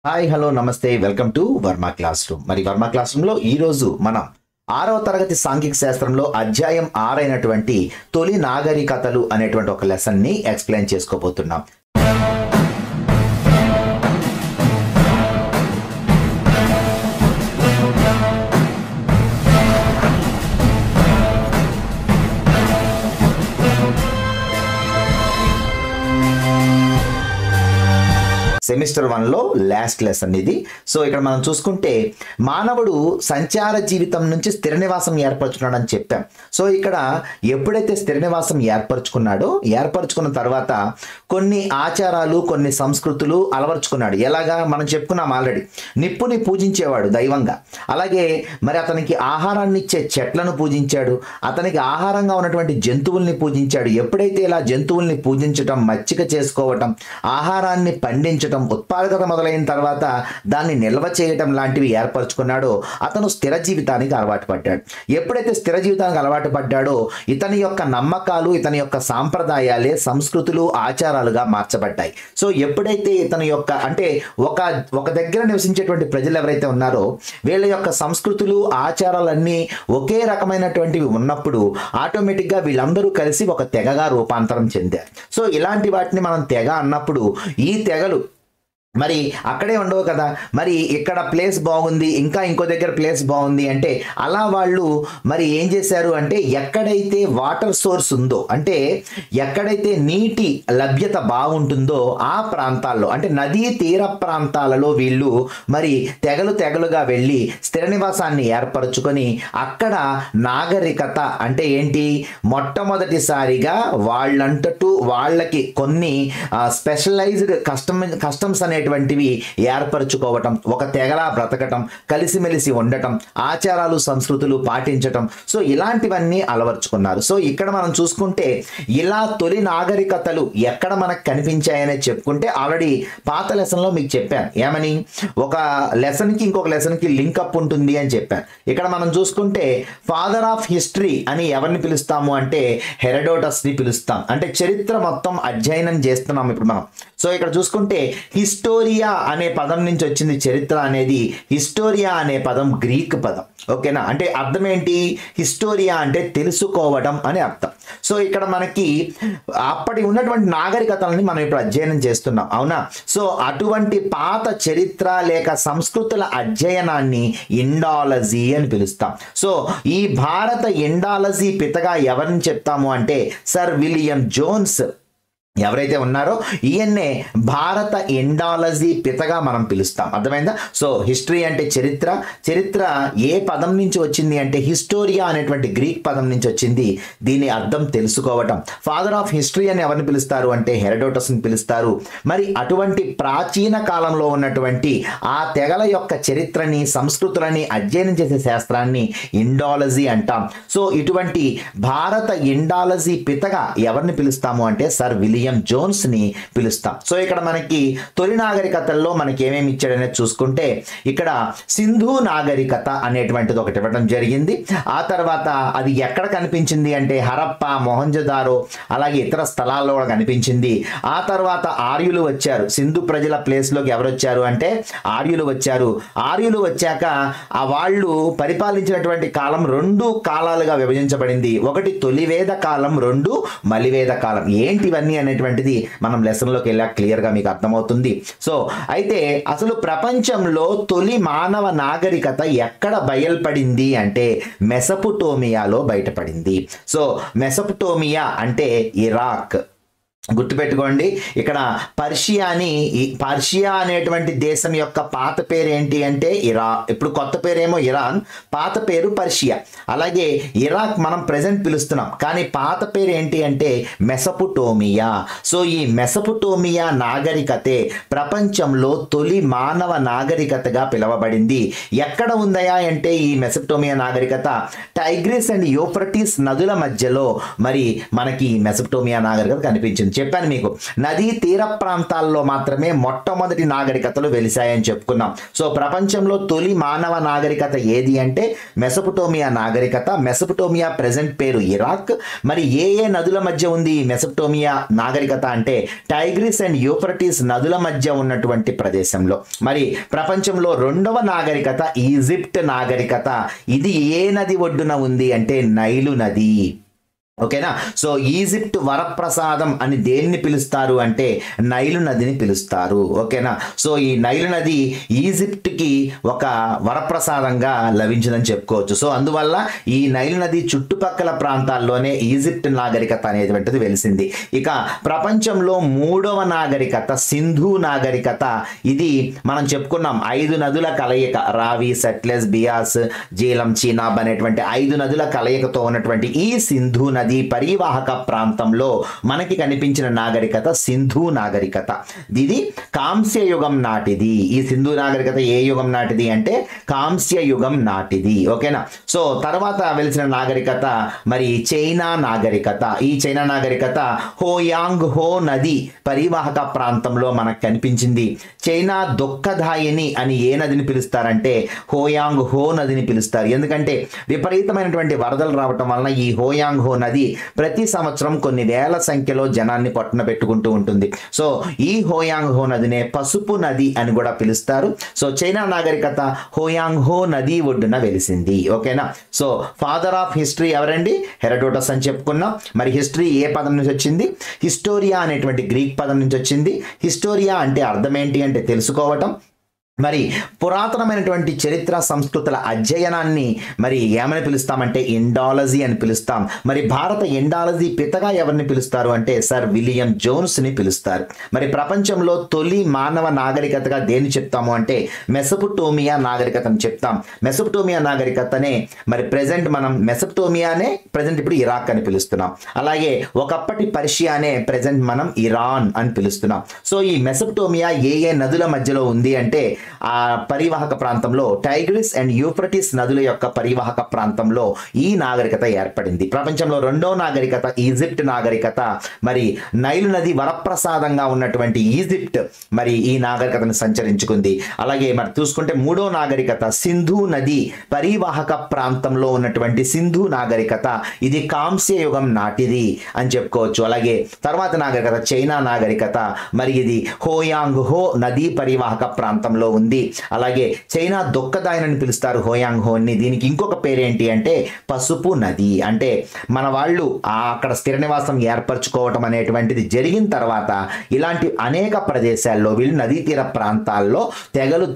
Hi hello నమస్తే welcome to Varma class room. మరి Varma class room లో ఈ రోజు మనం 6వ తరగతి సాంఘిక శాస్త్రంలో అధ్యాయం 6 అయినటువంటి తొలి నాగరికతలు అనేటువంటి ఒక లెసన్ ని ఎక్స్ప్లెయిన్ చేసుకోబోతున్నాం. సెమిస్టర్ 1 లో లాస్ట్ లెసన్ ఇది. సో ఇక్కడ మనం చూసుకుంటే మానవుడు సంచార జీవితం నుంచి స్థిర నివాసం ఏర్పరచుకున్నాడని చెప్పాం. సో ఇక్కడ ఎప్పుడైతే స్థిర నివాసం ఏర్పరచుకున్న తర్వాత కొన్ని ఆచారాలు కొన్ని సంస్కృతులు అలవర్చుకున్నాడు. ఎలాగా మనం చెప్పుకున్నాం ఆల్రెడీ. నిప్పుని పూజించేవాడు దైవంగా. అలాగే మరి అతనికి ఆహారాన్ని ఇచ్చే చెట్లను పూజించాడు. అతనికి ఆహారంగా ఉన్నటువంటి జంతువుల్ని పూజించాడు. ఎప్పుడైతే ఇలా జంతువుల్ని పూజించటం, మచ్చిక చేసుకోవటం, ఆహారాన్ని పండించటం, ఉత్పాదకత మొదలైన తర్వాత దాన్ని నిల్వ చేయటం లాంటివి ఏర్పరచుకున్నాడో అతను స్థిర జీవితానికి అలవాటు పడ్డాడు. ఎప్పుడైతే స్థిర జీవితానికి అలవాటు పడ్డాడో ఇతని యొక్క నమ్మకాలు, ఇతని యొక్క సాంప్రదాయాలే సంస్కృతులు, ఆచారాలుగా మార్చబడ్డాయి. సో ఎప్పుడైతే ఇతని యొక్క అంటే ఒక దగ్గర నివసించేటువంటి ప్రజలు ఎవరైతే ఉన్నారో వీళ్ళ యొక్క సంస్కృతులు, ఆచారాలన్నీ ఒకే రకమైనటువంటివి ఉన్నప్పుడు ఆటోమేటిక్గా వీళ్ళందరూ కలిసి ఒక తెగగా రూపాంతరం చెందారు. సో ఇలాంటి వాటిని మనం తెగ అన్నప్పుడు ఈ తెగలు మరి అక్కడే ఉండవు కదా. మరి ఇక్కడ ప్లేస్ బాగుంది, ఇంకా ఇంకో దగ్గర ప్లేస్ బాగుంది అంటే అలా వాళ్ళు మరి ఏం చేశారు అంటే ఎక్కడైతే వాటర్ సోర్స్ ఉందో, అంటే ఎక్కడైతే నీటి లభ్యత బాగుంటుందో ఆ ప్రాంతాల్లో, అంటే నదీ తీర ప్రాంతాలలో వీళ్ళు మరి తెగలుగా వెళ్ళి స్థిర నివాసాన్ని ఏర్పరచుకొని అక్కడ నాగరికత అంటే ఏంటి, మొట్టమొదటిసారిగా వాళ్ళంతటూ వాళ్ళకి కొన్ని స్పెషలైజ్డ్ కస్టమ్స్ అనేటువంటివి ఏర్పరచుకోవటం, ఒక తెగలా బ్రతకటం, కలిసిమెలిసి ఉండటం, ఆచారాలు సంస్కృతులు పాటించటం. సో ఇలాంటివన్నీ అలవర్చుకున్నారు. సో ఇక్కడ మనం చూసుకుంటే ఇలా తొలి నాగరికతలు ఎక్కడ మనకు కనిపించాయనే చెప్పుకుంటే ఆల్రెడీ పాత లెసన్లో మీకు చెప్పాను. ఏమని, ఒక లెసన్కి ఇంకొక లెసన్కి లింకప్ ఉంటుంది అని చెప్పాను. ఇక్కడ మనం చూసుకుంటే ఫాదర్ ఆఫ్ హిస్టరీ అని ఎవరిని పిలుస్తాము అంటే హెరోడోటస్ని పిలుస్తాం. అంటే చరిత్ర మొత్తం అధ్యయనం చేస్తున్నాం ఇప్పుడు మనం. సో ఇక్కడ చూసుకుంటే హిస్టోరియా అనే పదం నుంచి వచ్చింది చరిత్ర అనేది. హిస్టోరియా అనే పదం గ్రీక్ పదం. ఓకేనా, అంటే అర్థం ఏంటి, హిస్టోరియా అంటే తెలుసుకోవడం అని అర్థం. సో ఇక్కడ మనకి అప్పటి ఉన్నటువంటి నాగరికతలని మనం ఇప్పుడు అధ్యయనం చేస్తున్నాం, అవునా. సో అటువంటి పాత చరిత్ర లేక సంస్కృతుల అధ్యయనాన్ని ఇండాలజీ అని పిలుస్తాం. సో ఈ భారత ఇండాలజీ పితగా ఎవరిని చెప్తాము అంటే సర్ విలియం జోన్స్ ఎవరైతే ఉన్నారో ఈయన్నే భారత ఇండాలజీ పితగా మనం పిలుస్తాం. అర్థమైందా. సో హిస్టరీ అంటే చరిత్ర. చరిత్ర ఏ పదం నుంచి వచ్చింది అంటే హిస్టోరియా అనేటువంటి గ్రీక్ పదం నుంచి వచ్చింది. దీని అర్థం తెలుసుకోవటం. ఫాదర్ ఆఫ్ హిస్టరీ అని ఎవరిని పిలుస్తారు అంటే హెరోడోటస్ని పిలుస్తారు. మరి అటువంటి ప్రాచీన కాలంలో ఉన్నటువంటి ఆ తెగల యొక్క చరిత్రని, సంస్కృతులని అధ్యయనం చేసే శాస్త్రాన్ని ఇండాలజీ అంటాం. సో ఇటువంటి భారత ఇండాలజీ పితగా ఎవరిని పిలుస్తాము అంటే సర్ విలియం జోన్స్ ని పిలుస్తాం. సో ఇక్కడ మనకి తొలి నాగరికతల్లో మనకి ఏమేమి ఇచ్చాడనేది చూసుకుంటే ఇక్కడ సింధు నాగరికత అనేటువంటిది ఒకటి ఇవ్వడం జరిగింది. ఆ తర్వాత అది ఎక్కడ కనిపించింది అంటే హరప్ప, మొహంజదారో అలాగే ఇతర స్థలాల్లో కూడా కనిపించింది. ఆ తర్వాత ఆర్యులు వచ్చారు. సింధు ప్రజల ప్లేస్లోకి ఎవరు వచ్చారు అంటే ఆర్యులు వచ్చారు. ఆర్యులు వచ్చాక ఆ వాళ్ళు పరిపాలించినటువంటి కాలం 2 కాలాలుగా విభజించబడింది. ఒకటి తొలివేద కాలం, 2 మలివేద కాలం. ఏంటివన్నీ అనేటువంటిది మనం లెసన్లోకి వెళ్ళా క్లియర్గా మీకు అర్థమవుతుంది. సో అయితే అసలు ప్రపంచంలో తొలి మానవ నాగరికత ఎక్కడ బయల్పడింది అంటే మెసొపొటేమియాలో బయటపడింది. సో మెసొపొటేమియా అంటే ఇరాక్. గుర్తుపెట్టుకోండి, ఇక్కడ పర్షియా అనేటువంటి దేశం యొక్క పాత పేరు ఏంటి అంటే ఇప్పుడు కొత్త పేరేమో ఇరాన్, పాత పేరు పర్షియా. అలాగే ఇరాక్ మనం ప్రెజెంట్ పిలుస్తున్నాం, కానీ పాత పేరు ఏంటి అంటే మెసొపొటేమియా. సో ఈ మెసొపొటేమియా నాగరికతే ప్రపంచంలో తొలి మానవ నాగరికతగా పిలువబడింది. ఎక్కడ ఉందయా అంటే ఈ మెసొపొటేమియా నాగరికత టైగ్రిస్ అండ్ యూఫ్రటీస్ నదుల మధ్యలో మరి మనకి మెసొపొటేమియా నాగరికత కనిపించింది. చెప్పాను మీకు నదీ తీర ప్రాంతాల్లో మాత్రమే మొట్టమొదటి నాగరికతలు వెలిశాయని చెప్పుకున్నాం. సో ప్రపంచంలో తొలి మానవ నాగరికత ఏది అంటే మెసొపొటేమియా నాగరికత. మెసొపొటేమియా ప్రెజెంట్ పేరు ఇరాక్. మరి ఏ నదుల మధ్య ఉంది ఈ మెసొపొటేమియా నాగరికత అంటే టైగ్రిస్ అండ్ యూఫ్రటీస్ నదుల మధ్య ఉన్నటువంటి ప్రదేశంలో. మరి ప్రపంచంలో రెండవ నాగరికత ఈజిప్ట్ నాగరికత. ఇది ఏ నది ఒడ్డున ఉంది అంటే నైలు నది. ఓకేనా. సో ఈజిప్ట్ వరప్రసాదం అని దేన్ని పిలుస్తారు అంటే నైలు నదిని పిలుస్తారు. ఓకేనా. సో ఈ నైలు నది ఈజిప్ట్కి ఒక వరప్రసాదంగా లభించిందని చెప్పుకోవచ్చు. సో అందువల్ల ఈ నైలు నది చుట్టుపక్కల ప్రాంతాల్లోనే ఈజిప్ట్ నాగరికత అనేటువంటిది వెలిసింది. ఇక ప్రపంచంలో మూడవ నాగరికత సింధు నాగరికత. ఇది మనం చెప్పుకున్నాం 5 నదుల కలయిక, రావి, సట్లెజ్, బియాస్, జీలం, చీనాబ్ అనేటువంటి 5 నదుల కలయికతో ఉన్నటువంటి ఈ సింధు నది పరివాహక ప్రాంతంలో మనకి కనిపించిన నాగరికత సింధు నాగరికత. ఇది కాంస్య యుగం నాటిది. ఈ సింధు నాగరికత ఏ యుగం నాటిది అంటే కాంస్య యుగం నాటిది. ఓకేనా. సో తర్వాత వెలిసిన నాగరికత మరి చైనా నాగరికత. ఈ చైనా నాగరికత హోయాంగ్ హో నది పరివాహక ప్రాంతంలో మనకు కనిపించింది. చైనా దుఃఖదాయిని అని ఏ నదిని పిలుస్తారంటే హోయాంగ్ హో నదిని పిలుస్తారు. ఎందుకంటే విపరీతమైనటువంటి వరదలు రావటం వలన ఈ హోయాంగ్ హో నది ప్రతి సంవత్సరం కొన్ని వేల సంఖ్యలో జనాన్ని పట్టున పెట్టుకుంటూ ఉంటుంది. సో ఈ హోయాంగ్ హో నదినే పసుపు నది అని కూడా పిలుస్తారు. సో చైనా నాగరికత హోయాంగ్ హో నది ఒడ్డున వెలిసింది. ఓకేనా. సో ఫాదర్ ఆఫ్ హిస్టరీ ఎవరండి? హెరోడోటస్ అని చెప్పుకున్నాం. మరి హిస్టరీ ఏ పదం నుంచి వచ్చింది? హిస్టోరియా అనేటువంటి గ్రీక్ పదం నుంచి వచ్చింది. హిస్టోరియా అంటే అర్థం ఏంటి అంటే తెలుసుకోవటం. మరి పురాతనమైనటువంటి చరిత్ర సంస్కృతుల అధ్యయనాన్ని మరి ఏమని పిలుస్తామంటే ఇండాలజీ అని పిలుస్తాం. మరి భారత ఇండాలజీ పితగా ఎవరిని పిలుస్తారు అంటే సర్ విలియం జోన్స్ని పిలుస్తారు. మరి ప్రపంచంలో తొలి మానవ నాగరికతగా దేన్ని చెప్తాము అంటే మెసొపొటేమియా నాగరికతని చెప్తాం. మెసొపొటేమియా నాగరికతనే మరి ప్రెజెంట్ మనం మెసొపొటేమియానే ప్రెజెంట్ ఇప్పుడు ఇరాక్ అని పిలుస్తున్నాం. అలాగే ఒకప్పటి పర్షియానే ప్రెజెంట్ మనం ఇరాన్ అని పిలుస్తున్నాం. సో ఈ మెసొపొటేమియా ఏ నదుల మధ్యలో ఉంది అంటే ఆ పరివాహక ప్రాంతంలో టైగ్రిస్ అండ్ యూఫ్రటీస్ నదుల యొక్క పరివాహక ప్రాంతంలో ఈ నాగరికత ఏర్పడింది. ప్రపంచంలో రెండో నాగరికత ఈజిప్ట్ నాగరికత. మరి నైలు నది వరప్రసాదంగా ఉన్నటువంటి ఈజిప్ట్ మరి ఈ నాగరికతను సంచరించుకుంది. అలాగే మరి చూసుకుంటే మూడో నాగరికత సింధు నది పరివాహక ప్రాంతంలో ఉన్నటువంటి సింధు నాగరికత. ఇది కాంస్య యుగం నాటిది అని చెప్పుకోవచ్చు. అలాగే తర్వాత నాగరికత చైనా నాగరికత. మరి ఇది హోయాంగ్ హో నదీ పరివాహక ప్రాంతంలో ఉంది. అలాగే చైనా దుఃఖదాయని పిలుస్తారు హోయాంగ్ హోని. దీనికి ఇంకొక పేరేంటి అంటే పసుపు నది. అంటే మన వాళ్ళు అక్కడ స్థిర నివాసం ఏర్పరచుకోవటం అనేటువంటిది జరిగిన తర్వాత ఇలాంటి అనేక ప్రదేశాల్లో వీళ్ళు నదీ తీర ప్రాంతాల్లో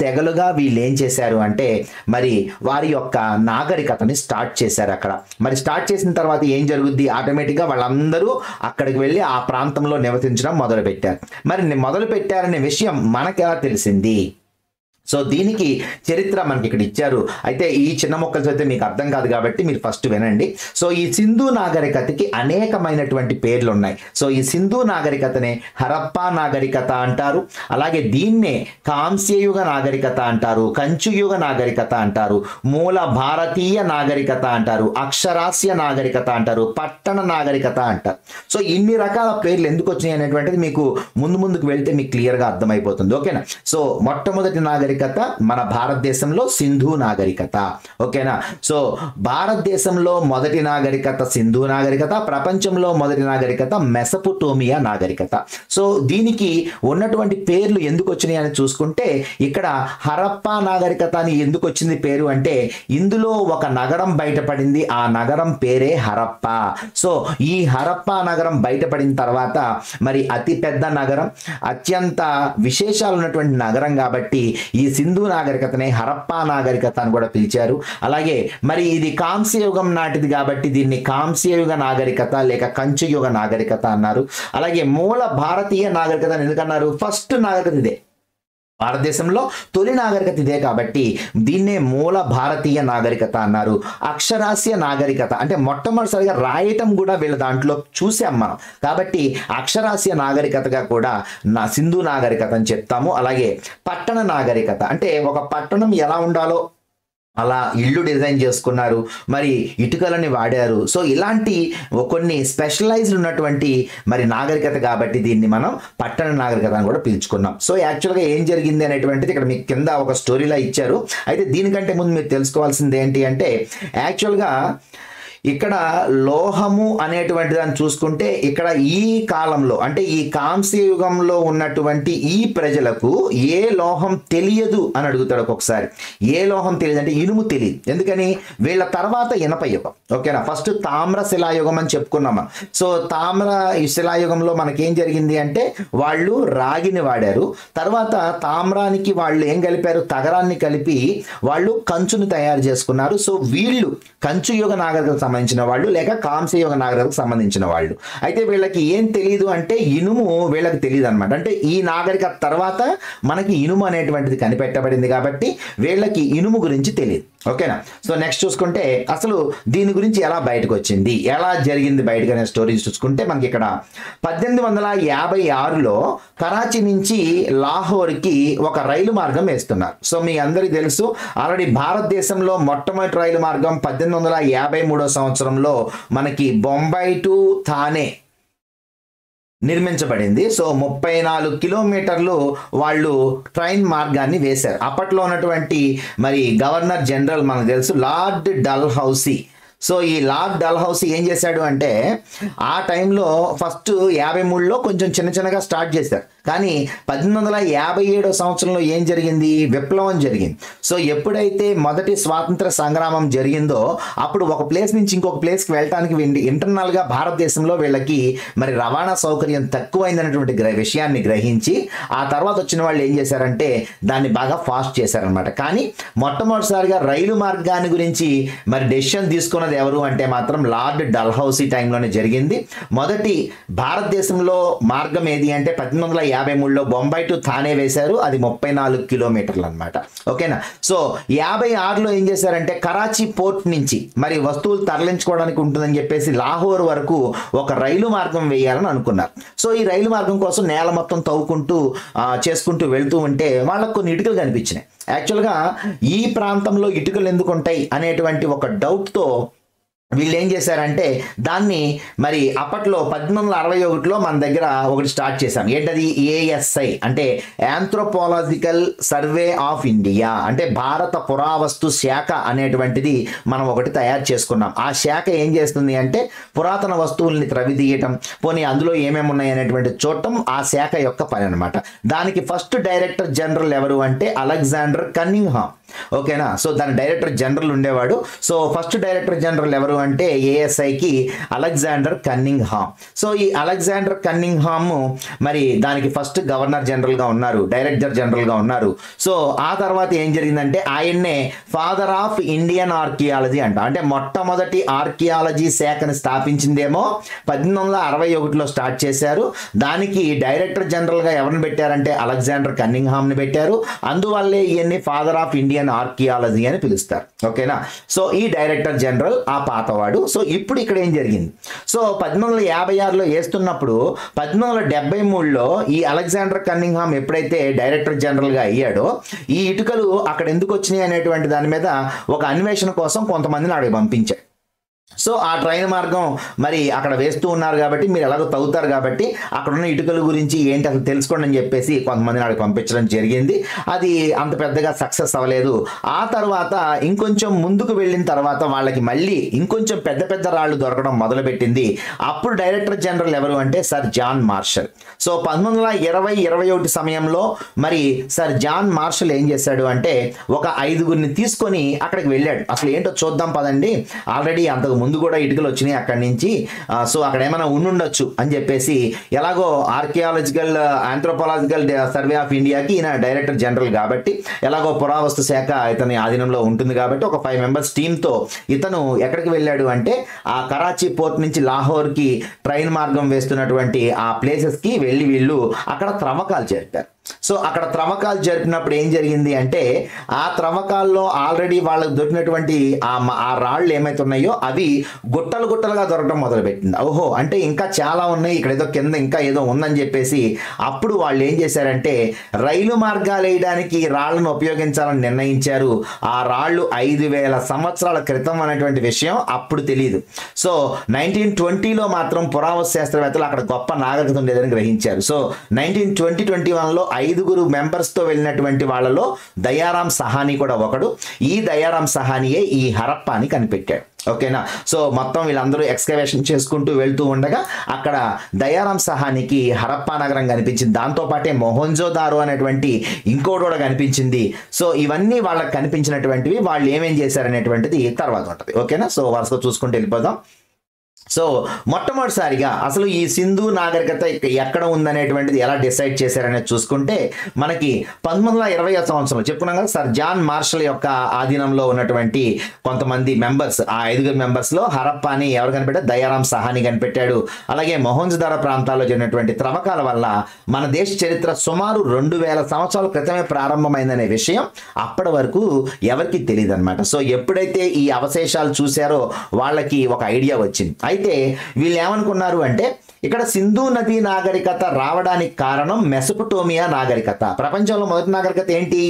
తెగలుగా వీళ్ళు ఏం చేశారు అంటే మరి వారి యొక్క నాగరికతని స్టార్ట్ చేశారు అక్కడ. మరి స్టార్ట్ చేసిన తర్వాత ఏం జరుగుద్ది? ఆటోమేటిక్గా వాళ్ళందరూ అక్కడికి వెళ్ళి ఆ ప్రాంతంలో నివసించడం మొదలుపెట్టారు. మరి మొదలు పెట్టారనే విషయం మనకు ఎలా తెలిసింది? సో దీనికి చరిత్ర మనకి ఇక్కడ ఇచ్చారు. అయితే ఈ చిన్న మొక్కలు చదివితే మీకు అర్థం కాదు కాబట్టి మీరు ఫస్ట్ వినండి. సో ఈ సింధు నాగరికతకి అనేకమైనటువంటి పేర్లు ఉన్నాయి. సో ఈ సింధు నాగరికతనే హరప్పా నాగరికత అంటారు. అలాగే దీన్నే కాంస్యయుగ నాగరికత అంటారు, కంచుయుగ నాగరికత అంటారు, మూల భారతీయ నాగరికత అంటారు, అక్షరాస్య నాగరికత అంటారు, పట్టణ నాగరికత అంటారు. సో ఇన్ని రకాల పేర్లు ఎందుకు వచ్చినాయి అనేటువంటిది మీకు ముందుకు వెళ్తే మీకు క్లియర్గా అర్థమైపోతుంది. ఓకేనా. సో మొట్టమొదటి నాగరికత మన భారతదేశంలో సింధు నాగరికత. ఓకేనా. సో భారతదేశంలో మొదటి నాగరికత సింధు నాగరికత, ప్రపంచంలో మొదటి నాగరికత మెసొపొటేమియా నాగరికత. సో దీనికి ఉన్నటువంటి పేర్లు ఎందుకు వచ్చినాయి అని చూసుకుంటే ఇక్కడ హరప్పా నాగరికత అని ఎందుకు వచ్చింది పేరు అంటే ఇందులో ఒక నగరం బయటపడింది. ఆ నగరం పేరే హరప్పా. సో ఈ హరప్పా నగరం బయటపడిన తర్వాత మరి అతి పెద్ద నగరం, అత్యంత విశేషాలు ఉన్నటువంటి నగరం కాబట్టి ఈ సింధు నాగరికతనే హరప్పా నాగరికత అని కూడా పిలిచారు. అలాగే మరి ఇది కాంస్యయుగం నాటిది కాబట్టి దీన్ని కాంస్యయుగ నాగరికత లేక కంచుయుగ నాగరికత అన్నారు. అలాగే మూల భారతీయ నాగరికత ఎందుకన్నారు? ఫస్ట్ నాగరికత ఇదే, భారతదేశంలో తొలి నాగరికత ఇదే కాబట్టి దీన్నే మూల భారతీయ నాగరికత అన్నారు. అక్షరాస్య నాగరికత అంటే మొట్టమొదటిసారిగా రాయటం కూడా వీళ్ళ దాంట్లో చూసాం మనం కాబట్టి అక్షరాస్య నాగరికతగా కూడా సింధు నాగరికత అని చెప్తాము. అలాగే పట్టణ నాగరికత అంటే ఒక పట్టణం ఎలా ఉండాలో అలా ఇల్లు డిజైన్ చేసుకున్నారు, మరి ఇటుకలని వాడారు. సో ఇలాంటి కొన్ని స్పెషలైజ్డ్ ఉన్నటువంటి మరి నాగరికత కాబట్టి దీన్ని మనం పట్టణ నాగరికత అని కూడా పిలుచుకున్నాం. సో యాక్చువల్గా ఏం జరిగింది అనేటువంటిది ఇక్కడ మీకు కింద ఒక స్టోరీలా ఇచ్చారు. అయితే దీనికంటే ముందు మీరు తెలుసుకోవాల్సింది ఏంటి అంటే యాక్చువల్గా ఇక్కడ లోహము అనేటువంటి దాన్ని చూసుకుంటే ఇక్కడ ఈ కాలంలో అంటే ఈ కాంస్య యుగంలో ఉన్నటువంటి ఈ ప్రజలకు ఏ లోహం తెలియదు అని అడుగుతాడు ఒక్కొక్కసారి. ఏ లోహం తెలియదు అంటే ఇనుము తెలియదు. ఎందుకని? వీళ్ళ తర్వాత ఇనప యుగం. ఓకేనా? ఫస్ట్ తామ్ర శిలాయుగం అని చెప్పుకున్నాము. సో తామ్ర శిలాయుగంలో మనకేం జరిగింది అంటే వాళ్ళు రాగిని వాడారు. తర్వాత తామ్రానికి వాళ్ళు ఏం కలిపారు? తగరాన్ని కలిపి వాళ్ళు కంచును తయారు చేసుకున్నారు. సో వీళ్ళు కంచు యుగ నాగరికతకు సంబంధించిన వాళ్ళు లేక కాంస్య యుగ నాగరికతకు సంబంధించిన వాళ్ళు. అయితే వీళ్ళకి ఏం తెలియదు అంటే ఇనుము వీళ్ళకి తెలియదు అనమాట. అంటే ఈ నాగరికత తర్వాత మనకి ఇనుము అనేటువంటిది కనిపెట్టబడింది కాబట్టి వీళ్ళకి ఇనుము గురించి తెలియదు. ఓకేనా? సో నెక్స్ట్ చూసుకుంటే అసలు దీని గురించి ఎలా బయటకు వచ్చింది, ఎలా జరిగింది బయటకు అనే స్టోరీస్ చూసుకుంటే మనకి ఇక్కడ 1856లో కరాచీ నుంచి లాహోర్కి ఒక రైలు మార్గం వేస్తున్నారు. సో మీ అందరికీ తెలుసు ఆల్రెడీ భారతదేశంలో మొట్టమొదటి రైలు మార్గం 1853 సంవత్సరంలో మనకి బొంబాయి టు థానే నిర్మించబడింది. సో 34 కిలోమీటర్లు వాళ్ళు ట్రైన్ మార్గాన్ని వేశారు. అప్పట్లో ఉన్నటువంటి మరి గవర్నర్ జనరల్ మనకు తెలుసు లార్డ్ డల్హౌసీ. సో ఈ లార్డ్ డల్హౌసీ ఏం చేశాడు అంటే ఆ టైంలో ఫస్ట్ 53లో కొంచెం చిన్నగా స్టార్ట్ చేశారు. కానీ 1857 సంవత్సరంలో ఏం జరిగింది? విప్లవం జరిగింది. సో ఎప్పుడైతే మొదటి స్వాతంత్ర సంగ్రామం జరిగిందో అప్పుడు ఒక ప్లేస్ నుంచి ఇంకొక ప్లేస్కి వెళ్ళడానికి ఇంటర్నల్గా భారతదేశంలో వీళ్ళకి మరి రవాణా సౌకర్యం తక్కువైందనేటువంటి విషయాన్ని గ్రహించి ఆ తర్వాత వచ్చిన వాళ్ళు ఏం చేశారంటే దాన్ని బాగా ఫాస్ట్ చేశారనమాట. కానీ మొట్టమొదటిసారిగా రైలు మార్గాన్ని గురించి మరి డెసిషన్ తీసుకున్నది ఎవరు అంటే మాత్రం లార్డ్ డల్హౌసీ టైంలోనే జరిగింది. మొదటి భారతదేశంలో మార్గం ఏది అంటే 1853లో బొంబాయి టు థానే వేశారు. అది 34 కిలోమీటర్లు అనమాట. ఓకేనా? సో 56లో ఏం చేశారంటే కరాచీ పోర్ట్ నుంచి మరి వస్తువులు తరలించుకోవడానికి ఉంటుందని చెప్పేసి లాహోర్ వరకు ఒక రైలు మార్గం వేయాలని అనుకున్నారు. సో ఈ రైలు మార్గం కోసం నేల మొత్తం తవ్వుకుంటూ చేసుకుంటూ వెళ్తూ ఉంటే వాళ్ళకు కొన్ని ఇటుకలు కనిపించినాయి. యాక్చువల్గా ఈ ప్రాంతంలో ఇటుకలు ఎందుకు ఉంటాయి అనేటువంటి ఒక డౌట్తో వీళ్ళు ఏం చేశారంటే దాన్ని మరి అప్పట్లో 1861లో మన దగ్గర ఒకటి స్టార్ట్ చేశాం. ఏంటది? ఏఎస్ఐ అంటే ఆంథ్రోపాలజికల్ సర్వే ఆఫ్ ఇండియా అంటే భారత పురావస్తు శాఖ అనేటువంటిది మనం ఒకటి తయారు చేసుకున్నాం. ఆ శాఖ ఏం చేస్తుంది అంటే పురాతన వస్తువుల్ని త్రవిదీయటం, పోనీ అందులో ఏమేమి ఉన్నాయి అనేటువంటి చూడటం ఆ శాఖ యొక్క పని అనమాట. దానికి ఫస్ట్ డైరెక్టర్ జనరల్ ఎవరు అంటే అలెగ్జాండర్ కన్నింగ్హామ్. ఓకేనా? సో దాని డైరెక్టర్ జనరల్ ఉండేవాడు. సో ఫస్ట్ డైరెక్టర్ జనరల్ ఎవరు అంటే ఏఎస్ఐకి అలెగ్జాండర్ కన్నింగ్హామ్. సో ఈ అలెగ్జాండర్ కన్నింగ్హామ్ మరి దానికి ఫస్ట్ గవర్నర్ జనరల్గా ఉన్నారు, డైరెక్టర్ జనరల్గా ఉన్నారు. సో ఆ తర్వాత ఏం జరిగిందంటే ఆయన్నే ఫాదర్ ఆఫ్ ఇండియన్ ఆర్కియాలజీ అంట. అంటే మొట్టమొదటి ఆర్కియాలజీ శాఖను స్థాపించిందేమో 1861లో స్టార్ట్ చేశారు. దానికి డైరెక్టర్ జనరల్గా ఎవరిని పెట్టారంటే అలెగ్జాండర్ కన్నింగ్హామ్ని పెట్టారు. అందువల్లే ఈయన్ని ఫాదర్ ఆఫ్ ఇండియన్ ఆర్కియాలజీ అని పిలుస్తారు. ఓకేనా? సో ఈ డైరెక్టర్ జనరల్ ఆ పాతవాడు. సో ఇప్పుడు ఇక్కడ ఏం జరిగింది? సో 1856లో వేస్తున్నప్పుడు 1873లో ఈ అలెగ్జాండర్ కన్నింగ్హామ్ ఎప్పుడైతే డైరెక్టర్ జనరల్గా అయ్యాడో ఈ ఇటుకలు అక్కడ ఎందుకు వచ్చినాయి అనేటువంటి దాని మీద ఒక అన్వేషణ కోసం కొంతమందిని అక్కడికి పంపించారు. సో ఆ ట్రైన్ మార్గం మరి అక్కడ వేస్తూ ఉన్నారు కాబట్టి మీరు ఎలాగో తవ్వుతారు కాబట్టి అక్కడ ఉన్న ఇటుకల గురించి ఏంటి అసలు తెలుసుకోండి అని చెప్పేసి కొంతమందిని అక్కడికి పంపించడం జరిగింది. అది అంత పెద్దగా సక్సెస్ అవ్వలేదు. ఆ తర్వాత ఇంకొంచెం ముందుకు వెళ్ళిన తర్వాత వాళ్ళకి మళ్ళీ ఇంకొంచెం పెద్ద రాళ్ళు దొరకడం మొదలుపెట్టింది. అప్పుడు డైరెక్టర్ జనరల్ ఎవరు అంటే సర్ జాన్ మార్షల్. సో 1920-21 సమయంలో మరి సర్ జాన్ మార్షల్ ఏం చేశాడు అంటే ఒక 5గురిని తీసుకొని అక్కడికి వెళ్ళాడు. అసలు ఏంటో చూద్దాం పదండి, ఆల్రెడీ అంతకు ముందు కూడా ఇటుకలు వచ్చినాయి అక్కడి నుంచి, సో అక్కడ ఏమైనా ఉండుండొచ్చు అని చెప్పేసి ఎలాగో ఆర్కియాలజికల్ ఆంథ్రోపాలజికల్ సర్వే ఆఫ్ ఇండియాకి ఈయన డైరెక్టర్ జనరల్ కాబట్టి ఎలాగో పురావస్తు శాఖ ఇతని ఆధీనంలో ఉంటుంది కాబట్టి ఒక 5 మెంబర్స్ టీంతో ఇతను ఎక్కడికి వెళ్ళాడు అంటే ఆ కరాచీ పోర్ట్ నుంచి లాహోర్కి ట్రైన్ మార్గం వేస్తున్నటువంటి ఆ ప్లేసెస్కి వెళ్ళి వీళ్ళు అక్కడ త్రవ్వకాలు చేస్తారు. సో అక్కడ త్రవ్వకాలు జరిపినప్పుడు ఏం జరిగింది అంటే ఆ త్రవ్వకాల్లో ఆల్రెడీ వాళ్ళకి దొరికినటువంటి ఆ రాళ్ళు ఏమైతే ఉన్నాయో అవి గుట్టలు గుట్టలుగా దొరకడం మొదలుపెట్టింది. ఓహో, అంటే ఇంకా చాలా ఉన్నాయి, ఇక్కడ ఏదో కింద ఇంకా ఏదో ఉందని చెప్పేసి అప్పుడు వాళ్ళు ఏం చేశారంటే రైలు మార్గాలు వేయడానికి రాళ్లను ఉపయోగించాలని నిర్ణయించారు. ఆ రాళ్ళు 5000 సంవత్సరాల క్రితం అనేటువంటి విషయం అప్పుడు తెలియదు. సో 1920లో మాత్రం పురావస్తు శాస్త్రవేత్తలు అక్కడ గొప్ప నాగరికత ఉండేదని గ్రహించారు. సో 1921లో 5 మెంబర్స్తో వెళ్ళినటువంటి వాళ్ళలో దయారాం సహానీ కూడా ఒకడు. ఈ దయారాం సహానియే ఈ హరప్పాని కనిపెట్టాడు. ఓకేనా. సో మొత్తం వీళ్ళందరూ ఎక్స్కవేషన్ చేసుకుంటూ వెళ్తూ ఉండగా అక్కడ దయారాం సహానికి హరప్పా నగరం కనిపించింది. దాంతోపాటే మొహంజోదారో అనేటువంటి ఇంకోటి కూడా కనిపించింది. సో ఇవన్నీ వాళ్ళకి కనిపించినటువంటివి. వాళ్ళు ఏమేం చేశారనేటువంటిది తర్వాత ఉంటుంది. ఓకేనా. సో వరుసగా చూసుకుంటూ వెళ్ళిపోదాం. సో మొట్టమొదటిసారిగా అసలు ఈ సింధు నాగరికత ఎక్కడ ఉందనేటువంటిది ఎలా డిసైడ్ చేశారనేది చూసుకుంటే మనకి 1920వ సంవత్సరంలో చెప్పుకున్నాం కదా, సర్ జాన్ మార్షల్ యొక్క ఆధీనంలో ఉన్నటువంటి కొంతమంది మెంబర్స్, ఆ 5 మెంబర్స్లో హరప్పాని ఎవరు కనిపెట్టారు? దయారాం సహాని కనిపెట్టాడు. అలాగే మొహంజోదారో ప్రాంతాల్లో జరిగినటువంటి త్రవ్వకాల వల్ల మన దేశ చరిత్ర సుమారు 2000 సంవత్సరాల క్రితమే ప్రారంభమైందనే విషయం అప్పటి వరకు ఎవరికి తెలియదు అనమాట. సో ఎప్పుడైతే ఈ అవశేషాలు చూశారో వాళ్ళకి ఒక ఐడియా వచ్చింది. అయితే వీళ్ళు ఏమనుకున్నారు అంటే ఇక్కడ సింధు నది నాగరికత రావడానికి కారణం మెసొపటోమియా నాగరికత. ప్రపంచంలో మొదటి నాగరికత ఏంటి?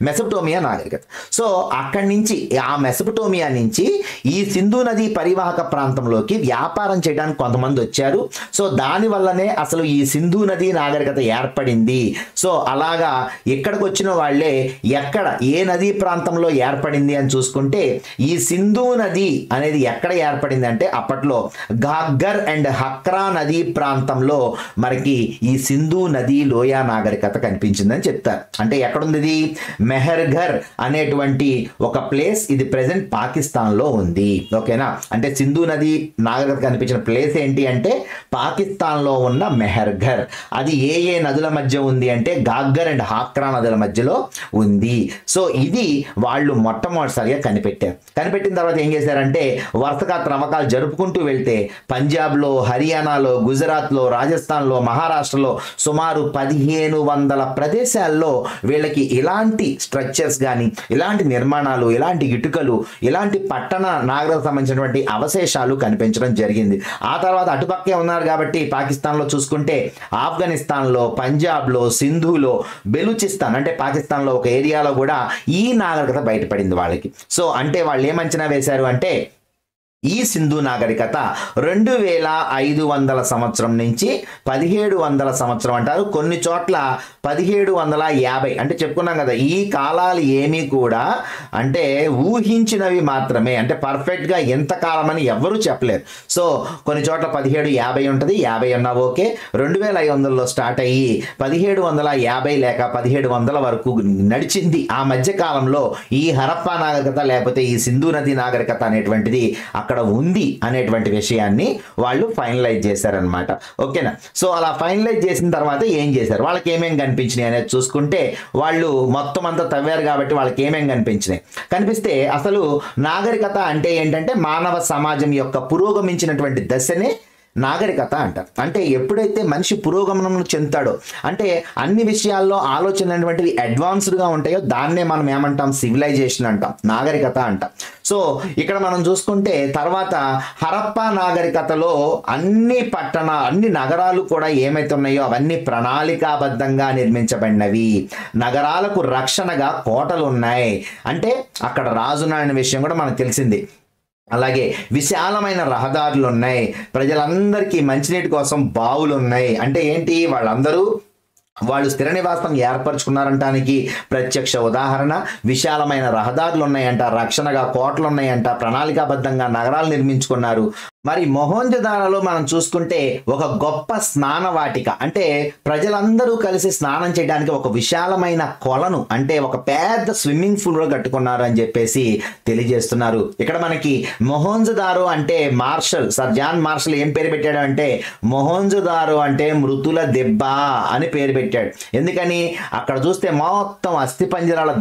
మెసొపటోమియా నాగరికత. సో అక్కడి నుంచి ఆ మెసొపటోమియా నుంచి ఈ సింధు నది పరివాహక ప్రాంతంలోకి వ్యాపారం చేయడానికి కొంతమంది వచ్చారు. సో దానివల్లనే అసలు ఈ సింధు నది నాగరికత ఏర్పడింది. సో అలాగా ఇక్కడికి వచ్చిన వాళ్ళే ఎక్కడ ఏ నదీ ప్రాంతంలో ఏర్పడింది అని చూసుకుంటే ఈ సింధు నది అనేది ఎక్కడ ఏర్పడింది అంటే అప్పట్లో ఘాగ్గర్ అండ్ హక్రా నది ప్రాంతంలో మనకి ఈ సింధు నది లోయ నాగరికత కనిపించిందని చెప్తారు. అంటే ఎక్కడుంది ఇది? మెహర్ఘర్ అనేటువంటి ఒక ప్లేస్, ఇది ప్రెసెంట్ పాకిస్తాన్ లో ఉంది. ఓకేనా. అంటే సింధు నది నాగరికత కనిపించిన ప్లేస్ ఏంటి అంటే పాకిస్తాన్ లో ఉన్న మెహర్ఘర్. అది ఏ నదుల మధ్య ఉంది అంటే గాగ్గర్ అండ్ హాక్రా నదుల మధ్యలో ఉంది. సో ఇది వాళ్ళు మొట్టమొదటిసారిగా కనిపెట్టారు. కనిపెట్టిన తర్వాత ఏం చేశారంటే వరుసగా త్రవ్వకాలు జరుపుకుంటూ వెళ్తే పంజాబ్లో, హర్యానాలో, గుజరాత్లో, రాజస్థాన్లో, మహారాష్ట్రలో సుమారు 1500 ప్రదేశాల్లో వీళ్ళకి ఇలాంటి స్ట్రక్చర్స్ కానీ, ఇలాంటి నిర్మాణాలు, ఇలాంటి ఇటుకలు, ఇలాంటి పట్టణ నాగరికతకు సంబంధించినటువంటి అవశేషాలు కనిపించడం జరిగింది. ఆ తర్వాత అటుపక్కే ఉన్నారు కాబట్టి పాకిస్తాన్లో చూసుకుంటే ఆఫ్ఘనిస్తాన్లో, పంజాబ్లో, సింధులో, బెలూచిస్తాన్ అంటే పాకిస్తాన్లో ఒక ఏరియాలో కూడా ఈ నాగరికత బయటపడింది వాళ్ళకి. సో అంటే వాళ్ళు ఏమంచనా వేశారు అంటే ఈ సింధు నాగరికత 2500 సంవత్సరం నుంచి 1700 సంవత్సరం అంటారు. కొన్ని చోట్ల 1750 అంటే చెప్పుకున్నాం కదా, ఈ కాలాలు ఏమీ కూడా అంటే ఊహించినవి మాత్రమే. అంటే పర్ఫెక్ట్గా ఎంత కాలం అని ఎవరూ చెప్పలేరు. సో కొన్ని చోట్ల 1750 ఉంటుంది, 50 అన్నా ఓకే. 2500లో స్టార్ట్ అయ్యి 1750 లేక 1700 వరకు నడిచింది. ఆ మధ్య కాలంలో ఈ హరప్పా నాగరికత లేకపోతే ఈ సింధు నది నాగరికత అనేటువంటిది అక్కడ ఉంది అనేటువంటి విషయాన్ని వాళ్ళు ఫైనలైజ్ చేశారనమాట. ఓకేనా. సో అలా ఫైనలైజ్ చేసిన తర్వాత ఏం చేశారు, వాళ్ళకి ఏమేం కనిపించినాయి అనేది చూసుకుంటే వాళ్ళు మొత్తం అంతా తవ్వారు కాబట్టి వాళ్ళకి ఏమేం కనిపించినాయి. కనిపిస్తే అసలు నాగరికత అంటే ఏంటంటే మానవ సమాజం యొక్క పురోగమించినటువంటి దశనే నాగరికత అంటారు. అంటే ఎప్పుడైతే మనిషి పురోగమనం చెందుతాడో అంటే అన్ని విషయాల్లో ఆలోచనలు అనేటువంటివి అడ్వాన్స్డ్గా ఉంటాయో దాన్నే మనం ఏమంటాం? సివిలైజేషన్ అంటాం, నాగరికత అంటాం. సో ఇక్కడ మనం చూసుకుంటే తర్వాత హరప్పా నాగరికతలో అన్ని నగరాలు కూడా ఏమైతే ఉన్నాయో అవన్నీ ప్రణాళికాబద్ధంగా నిర్మించబడినవి. నగరాలకు రక్షణగా కోటలు ఉన్నాయి. అంటే అక్కడ రాజున్నాడనే విషయం కూడా మనకు తెలిసింది. అలాగే విశాలమైన రహదారులు ఉన్నాయి. ప్రజలందరికీ మంచినీటి కోసం బావులు ఉన్నాయి. అంటే ఏంటి? వాళ్ళు స్థిర నివాసం ఏర్పరచుకున్నారంటానికి ప్రత్యక్ష ఉదాహరణ విశాలమైన రహదారులు ఉన్నాయంట, రక్షణగా కోటలు ఉన్నాయంట, ప్రణాళికాబద్ధంగా నగరాలు నిర్మించుకున్నారు. మరి మొహంజోదారోలో మనం చూసుకుంటే ఒక గొప్ప స్నాన వాటిక, అంటే ప్రజలందరూ కలిసి స్నానం చేయడానికి ఒక విశాలమైన కొలను అంటే ఒక పెద్ద స్విమ్మింగ్ పూల్ కట్టుకున్నారు అని చెప్పేసి తెలియజేస్తున్నారు. ఇక్కడ మనకి మొహంజోదారో అంటే సర్ జాన్ మార్షల్ ఏం పేరు పెట్టాడు అంటే మొహంజోదారో అంటే మృతుల దెబ్బ అని పేరు పెట్టాడు. ఎందుకని? అక్కడ చూస్తే మొత్తం అస్థిపంజరాల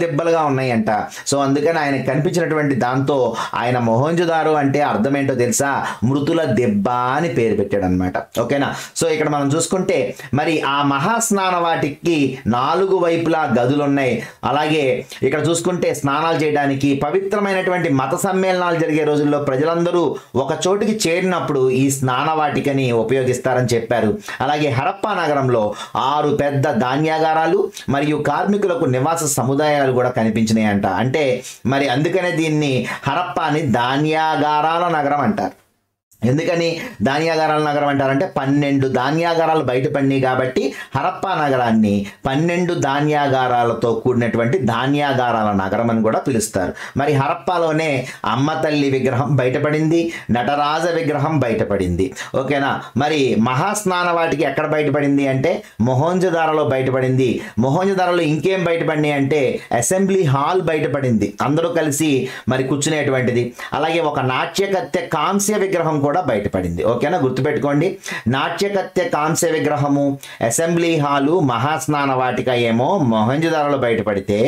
దెబ్బలుగా ఉన్నాయంట. సో అందుకని ఆయన కనిపించినటువంటి దాంతో ఆయన మొహంజోదారో అంటే అర్థం ఏంటో తెలుసా? మృతుల దెబ్బ అని పేరు పెట్టాడు అనమాట. ఓకేనా. సో ఇక్కడ మనం చూసుకుంటే మరి ఆ మహాస్నాన వాటికి 4 వైపులా గదులు ఉన్నాయి. అలాగే ఇక్కడ చూసుకుంటే స్నానాలు చేయడానికి పవిత్రమైనటువంటి మత సమ్మేళనాలు జరిగే రోజుల్లో ప్రజలందరూ ఒక చోటికి చేరినప్పుడు ఈ స్నాన వాటికని ఉపయోగిస్తారని చెప్పారు. అలాగే హరప్పా నగరంలో 6 పెద్ద ధాన్యాగారాలు మరియు కార్మికులకు నివాస సముదాయాలు కూడా కనిపించినాయంట. అంటే మరి అందుకనే దీన్ని హరప్పాని ధాన్యాగారాల నగరం అంటారు. ఎందుకని ధాన్యాగారాల నగరం అంటారంటే 12 ధాన్యాగారాలు బయటపడినాయి కాబట్టి హరప్పా నగరాన్ని 12 ధాన్యాగారాలతో కూడినటువంటి ధాన్యాగారాల నగరం అని కూడా పిలుస్తారు. మరి హరప్పాలోనే అమ్మ తల్లి విగ్రహం బయటపడింది, నటరాజ విగ్రహం బయటపడింది. ఓకేనా. మరి మహాస్నాన వాటికి ఎక్కడ బయటపడింది అంటే మొహంజదారోలో బయటపడింది. మొహంజదారోలో ఇంకేం బయటపడినాయి అంటే అసెంబ్లీ హాల్ బయటపడింది, అందరూ కలిసి మరి కూర్చునేటువంటిది. అలాగే ఒక నాట్యకత్తె కాంస్య విగ్రహం కూడా బయటపడింది. ఓకేనా, గుర్తుపెట్టుకోండి. నాట్యకత్తె కాంస్య విగ్రహము, అసెంబ్లీ హాలు, మహాస్నాన వాటిక ఏమో మొహంజదారోలో బయటపడితే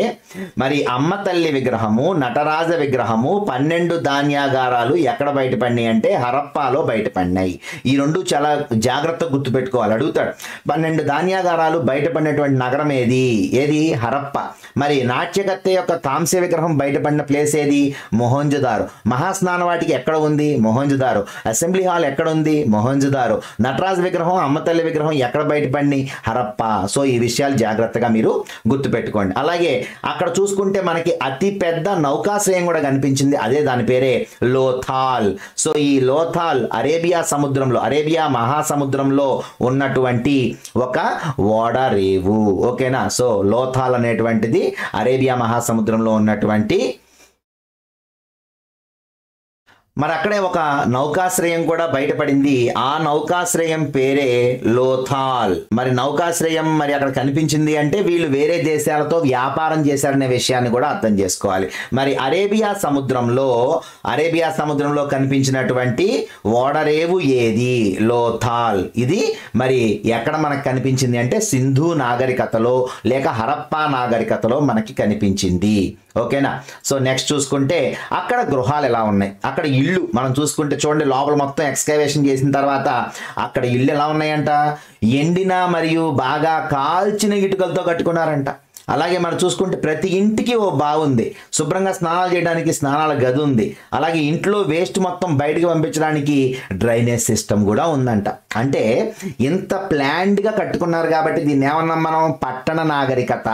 మరి అమ్మ తల్లి విగ్రహము, నటరాజ విగ్రహము, 12 ధాన్యాగారాలు ఎక్కడ బయటపడినాయి అంటే హరప్పాలో బయటపడినాయి. ఈ రెండు చాలా జాగ్రత్తగా గుర్తుపెట్టుకోవాలి. అడుగుతాడు 12 ధాన్యాగారాలు బయటపడినటువంటి నగరం ఏది హరప్ప. మరి నాట్యకత్తె యొక్క కాంస్య విగ్రహం బయటపడిన ప్లేస్ ఏది మొహంజదారో. మహాస్నాన వాటికి ఎక్కడ ఉంది మొహంజదారో. అసెంబ్లీ హాల్ ఎక్కడ ఉంది మొహంజదారో. నటరాజ విగ్రహం, అమ్మ తల్లి విగ్రహం ఎక్కడ బయటపడినాయి హరప్ప. సో ఈ విషయాలు జాగ్రత్తగా మీరు గుర్తుపెట్టుకోండి. అలాగే అక్కడ చూసుకుంటే మనకి అతి పెద్ద నౌకాశ్రయం కూడా కనిపించింది, అదే దాని పేరే లోథాల్. సో ఈ లోథాల్ అరేబియా మహాసముద్రంలో ఉన్నటువంటి ఒక ఓడరేవు. ఓకేనా. సో లోథాల్ అనేటువంటిది అరేబియా మహాసముద్రంలో ఉన్నటువంటి మరి అక్కడే ఒక నౌకాశ్రయం కూడా బయటపడింది. ఆ నౌకాశ్రయం పేరే లోథాల్. మరి నౌకాశ్రయం మరి అక్కడ కనిపించింది అంటే వీళ్ళు వేరే దేశాలతో వ్యాపారం చేశారనే విషయాన్ని కూడా అర్థం చేసుకోవాలి. మరి అరేబియా సముద్రంలో కనిపించినటువంటి ఓడరేవు ఏది లోథాల్. ఇది మరి ఎక్కడ మనకు కనిపించింది అంటే సింధు నాగరికతలో లేక హరప్పా నాగరికతలో మనకి కనిపించింది. ఓకేనా. సో నెక్స్ట్ చూసుకుంటే అక్కడ గృహాలు ఎలా ఉన్నాయి, అక్కడ ఇళ్ళు మనం చూసుకుంటే చూడండి, లోపల మొత్తం ఎక్స్కవేషన్ చేసిన తర్వాత అక్కడ ఇళ్ళు ఎలా ఉన్నాయంట, ఎండిన మరియు బాగా కాల్చిన ఇటుకలతో కట్టుకున్నారంట. అలాగే మనం చూసుకుంటే ప్రతి ఇంటికి ఓ బాగుంది, శుభ్రంగా స్నానాలు చేయడానికి స్నానాల గది ఉంది. అలాగే ఇంట్లో వేస్ట్ మొత్తం బయటకు పంపించడానికి డ్రైనేజ్ సిస్టమ్ కూడా ఉందంట. అంటే ఇంత ప్లాన్డ్గా కట్టుకున్నారు కాబట్టి దీన్ని ఏమన్నాం మనం పట్టణ నాగరికత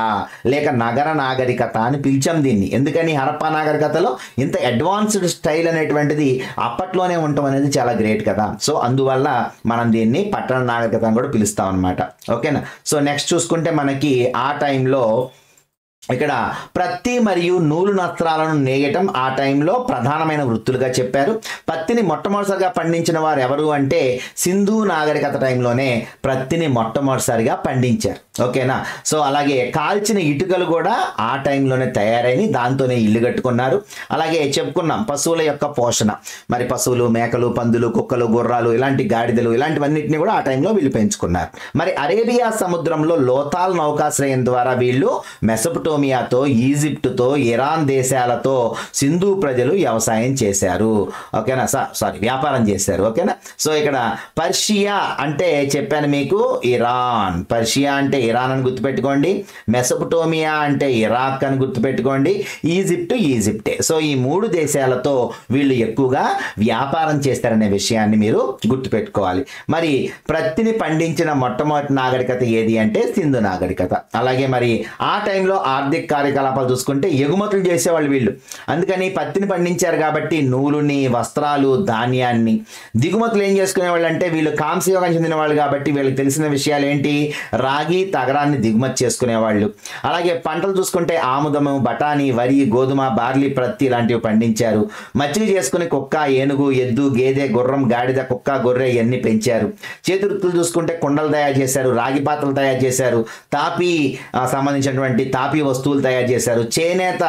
లేక నగర నాగరికత అని పిలిచాం దీన్ని. ఎందుకని హరప్పా నాగరికతలో ఇంత అడ్వాన్స్డ్ స్టైల్ అనేటువంటిది అప్పట్లోనే ఉండటం అనేది చాలా గ్రేట్ కదా. సో అందువల్ల మనం దీన్ని పట్టణ నాగరికత అని కూడా పిలుస్తాం అనమాట. ఓకేనా. సో నెక్స్ట్ చూసుకుంటే మనకి ఆ టైంలో ఇక్కడ పత్తి మరియు నూలు వస్త్రాలను నేయటం ఆ టైంలో ప్రధానమైన వృత్తులుగా చెప్పారు. పత్తిని మొట్టమొదటిసారిగా పండించిన వారు ఎవరు అంటే సింధు నాగరికత టైంలోనే పత్తిని మొట్టమొదటిసారిగా పండించారు. ఓకేనా. సో అలాగే కాల్చిన ఇటుకలు కూడా ఆ టైంలోనే తయారైన, దాంతోనే ఇల్లు కట్టుకున్నారు. అలాగే చెప్పుకున్నాం పశువుల యొక్క పోషణ, మరి పశువులు, మేకలు, పందులు, కుక్కలు, గుర్రాలు, ఇలాంటి గాడిదలు ఇలాంటివన్నిటిని కూడా ఆ టైంలో వీళ్ళు పెంచుకున్నారు. మరి అరేబియా సముద్రంలో లోథాల్ నౌకాశ్రయం ద్వారా వీళ్ళు మెసొపటోమియాతో, ఈజిప్టుతో, ఇరాన్ దేశాలతో సింధు ప్రజలు వ్యవసాయం చేశారు. ఓకేనా. వ్యాపారం చేశారు. ఓకేనా. సో ఇక్కడ పర్షియా అంటే చెప్పాను మీకు ఇరాన్. పర్షియా అంటే ఇరాన్ అని గుర్తుపెట్టుకోండి. మెసొపటోమియా అంటే ఇరాక్ అని గుర్తుపెట్టుకోండి. ఈజిప్టే. సో ఈ 3 దేశాలతో వీళ్ళు ఎక్కువగా వ్యాపారం చేస్తారనే విషయాన్ని మీరు గుర్తుపెట్టుకోవాలి. మరి పత్తిని పండించిన మొట్టమొదటి నాగరికత ఏది అంటే సింధు నాగరికత. అలాగే మరి ఆ టైంలో ఆర్థిక కార్యకలాపాలు చూసుకుంటే ఎగుమతులు చేసేవాళ్ళు వీళ్ళు. అందుకని పత్తిని పండించారు కాబట్టి నూలుని, వస్త్రాలు, ధాన్యాన్ని. దిగుమతులు ఏం చేసుకునేవాళ్ళు అంటే వీళ్ళు కాంస్యయోగం చెందిన వాళ్ళు కాబట్టి వీళ్ళకి తెలిసిన విషయాలు ఏంటి, రాగి, తగరాన్ని దిగుమతి చేసుకునేవాళ్ళు. అలాగే పంటలు చూసుకుంటే ఆముదము, బఠానీ, వరి, గోధుమ, బార్లీ, ప్రత్తి ఇలాంటివి పండించారు. మచ్చిక చేసుకుని కుక్క, ఏనుగు, ఎద్దు, గేదె, గుర్రం, గాడిద, కుక్క, గొర్రె ఇవన్నీ పెంచారు. చేతి వృత్తులు చూసుకుంటే కుండలు తయారు చేశారు, రాగి పాత్రలు తయారు చేశారు, తాపీ సంబంధించినటువంటి తాపీ వస్తువులు తయారు చేశారు, చేనేత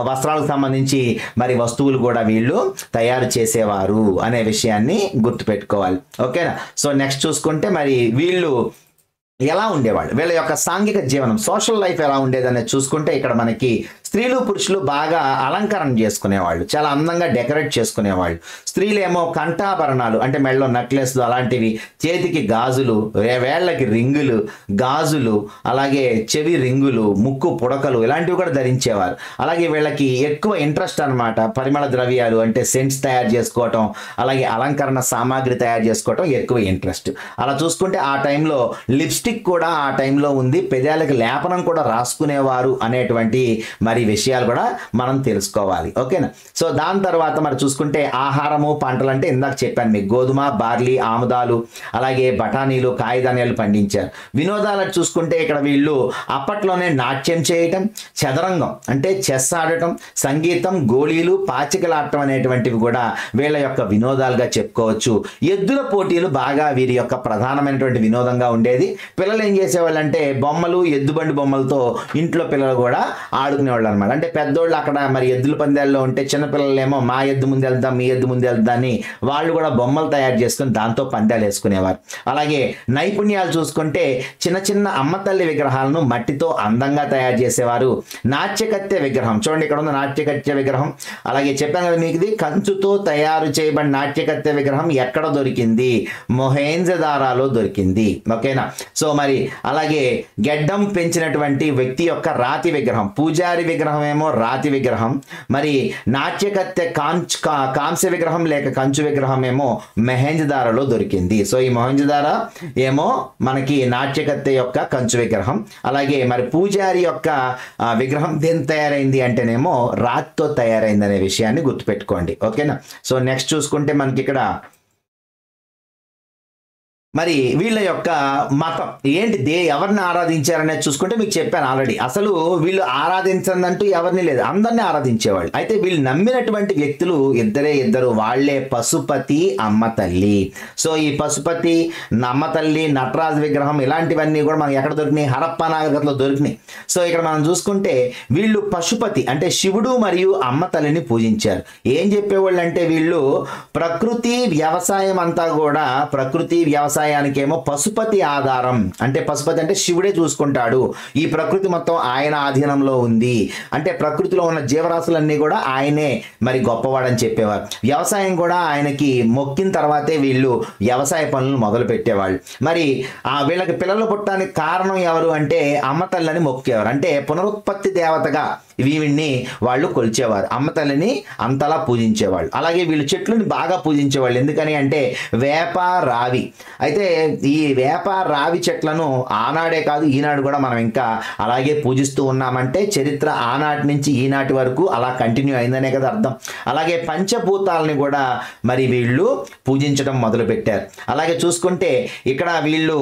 వస్త్రాలకు సంబంధించి మరి వస్తువులు కూడా వీళ్ళు తయారు చేసేవారు అనే విషయాన్ని గుర్తుపెట్టుకోవాలి. ఓకేనా. సో నెక్స్ట్ చూసుకుంటే మరి వీళ్ళు ఎలా ఉండేవాళ్ళు, వీళ్ళ యొక్క సాంఘిక జీవనం, సోషల్ లైఫ్ ఎలా ఉండేది అనేది చూసుకుంటే ఇక్కడ మనకి స్త్రీలు పురుషులు బాగా అలంకరణ చేసుకునేవాళ్ళు, చాలా అందంగా డెకరేట్ చేసుకునేవాళ్ళు. స్త్రీలేమో కంఠాభరణాలు అంటే మెడలో నెక్లెస్లు అలాంటివి, చేతికి గాజులు, వేళ్ళకి రింగులు, గాజులు, అలాగే చెవి రింగులు, ముక్కు పుడకలు ఇలాంటివి కూడా ధరించేవారు. అలాగే వీళ్ళకి ఎక్కువ ఇంట్రెస్ట్ అనమాట పరిమళ ద్రవ్యాలు అంటే సెంట్స్ తయారు చేసుకోవటం, అలాగే అలంకరణ సామాగ్రి తయారు చేసుకోవటం ఎక్కువ ఇంట్రెస్ట్. అలా చూసుకుంటే ఆ టైంలో లిప్స్టిక్ కూడా ఆ టైంలో ఉంది, పెదాలకి లేపనం కూడా రాసుకునేవారు అనేటువంటి మరి విషయాలు కూడా మనం తెలుసుకోవాలి. ఓకేనా. సో దాని తర్వాత మరి చూసుకుంటే ఆహారము పంటలు అంటే ఇందాక చెప్పాను మీకు, గోధుమ, బార్లీ, ఆముదాలు, అలాగే బఠానీలు, కాయధాన్యాలు పండించారు. వినోదాలు చూసుకుంటే ఇక్కడ వీళ్ళు అప్పట్లోనే నాట్యం చేయటం, చదరంగం అంటే చెస్ ఆడటం, సంగీతం, గోళీలు, పాచికలాడటం అనేటువంటివి కూడా వీళ్ళ యొక్క వినోదాలుగా చెప్పుకోవచ్చు. ఎద్దుల పోటీలు బాగా వీరి యొక్క ప్రధానమైనటువంటి వినోదంగా ఉండేది. పిల్లలు ఏం చేసేవాళ్ళు అంటే బొమ్మలు, ఎద్దుబండి బొమ్మలతో ఇంట్లో పిల్లలు కూడా ఆడుకునేవాళ్ళు అనమాట. అంటే పెద్దోళ్ళు అక్కడ మరి ఎద్దుల పందాల్లో ఉంటే చిన్నపిల్లలేమో మా ఎద్దు ముందు వెళ్దాం, మీ ఎద్దు ముందు వెళ్దాం అని వాళ్ళు కూడా బొమ్మలు తయారు చేసుకుని దాంతో పందాలు వేసుకునేవారు. అలాగే నైపుణ్యాలు చూసుకుంటే చిన్న చిన్న అమ్మ తల్లి విగ్రహాలను మట్టితో అందంగా తయారు చేసేవారు. నాట్యకత్తె విగ్రహం చూడండి, ఇక్కడ ఉంది నాట్యకత్తె విగ్రహం. అలాగే చెప్పాను కదా మీకు, ఇది కంచుతో తయారు చేయబడిన నాట్యకత్తె విగ్రహం ఎక్కడ దొరికింది? మొహేంజదారాలో దొరికింది. ఓకేనా. సో మరి అలాగే గెడ్డం పెంచినటువంటి వ్యక్తి యొక్క రాతి విగ్రహం, పూజారి విగ్రహం ఏమో రాతి విగ్రహం, మరి నాట్యకత్తె కాంస్య విగ్రహం లేక కంచు విగ్రహం ఏమో మొహేంజదారోలో దొరికింది. సో ఈ మొహేంజదారో ఏమో మనకి నాట్యకత్తె యొక్క కంచు విగ్రహం. అలాగే మరి పూజారి యొక్క విగ్రహం దేని తయారైంది అంటేనేమో రాతితో తయారైంది అనే విషయాన్ని గుర్తుపెట్టుకోండి. ఓకేనా. సో నెక్స్ట్ చూసుకుంటే మనకి ఇక్కడ మరి వీళ్ళ యొక్క మతం ఏంటి, ఎవరిని ఆరాధించారనేది చూసుకుంటే మీకు చెప్పాను ఆల్రెడీ. అసలు వీళ్ళు ఆరాధించదంటూ ఎవరిని లేదు, అందరినీ ఆరాధించేవాళ్ళు. అయితే వీళ్ళు నమ్మినటువంటి వ్యక్తులు ఇద్దరు, వాళ్లే పశుపతి, అమ్మ తల్లి. సో ఈ పశుపతి, అమ్మ తల్లి, నటరాజు విగ్రహం ఇలాంటివన్నీ కూడా మనకి ఎక్కడ దొరికినాయి? హరప్పా నాగరికతలో దొరికినాయి. సో ఇక్కడ మనం చూసుకుంటే వీళ్ళు పశుపతి అంటే శివుడు మరియు అమ్మ తల్లిని పూజించారు. ఏం చెప్పేవాళ్ళు అంటే వీళ్ళు ప్రకృతి వ్యవసాయం అంతా కూడా, ప్రకృతి వ్యవసాయానికేమో పశుపతి ఆధారం. అంటే పశుపతి అంటే శివుడే చూసుకుంటాడు, ఈ ప్రకృతి మొత్తం ఆయన ఆధీనంలో ఉంది, అంటే ప్రకృతిలో ఉన్న జీవరాశులన్నీ కూడా ఆయనే మరి గొప్పవాడని చెప్పేవారు. వ్యవసాయం కూడా ఆయనకి మొక్కిన తర్వాతే వీళ్ళు వ్యవసాయ పనులు మొదలు పెట్టేవాళ్ళు. మరి వీళ్ళకి పిల్లలు పుట్టడానికి కారణం ఎవరు అంటే అమ్మ తల్లిని మొక్కేవారు. అంటే పునరుత్పత్తి దేవతగా వీడిని వాళ్ళు కొలిచేవారు, అమ్మ తల్లిని అంతలా పూజించేవాళ్ళు. అలాగే వీళ్ళు చెట్లని బాగా పూజించేవాళ్ళు. ఎందుకని అంటే వేప, రావి. అయితే ఈ వేప, రావి చెట్లను ఆనాడే కాదు ఈనాడు కూడా మనం ఇంకా అలాగే పూజిస్తూ ఉన్నామంటే చరిత్ర ఆనాటి నుంచి ఈనాటి వరకు అలా కంటిన్యూ అయిందనే కదా అర్థం. అలాగే పంచభూతాలని కూడా మరి వీళ్ళు పూజించడం మొదలు పెట్టారు. అలాగే చూసుకుంటే ఇక్కడ వీళ్ళు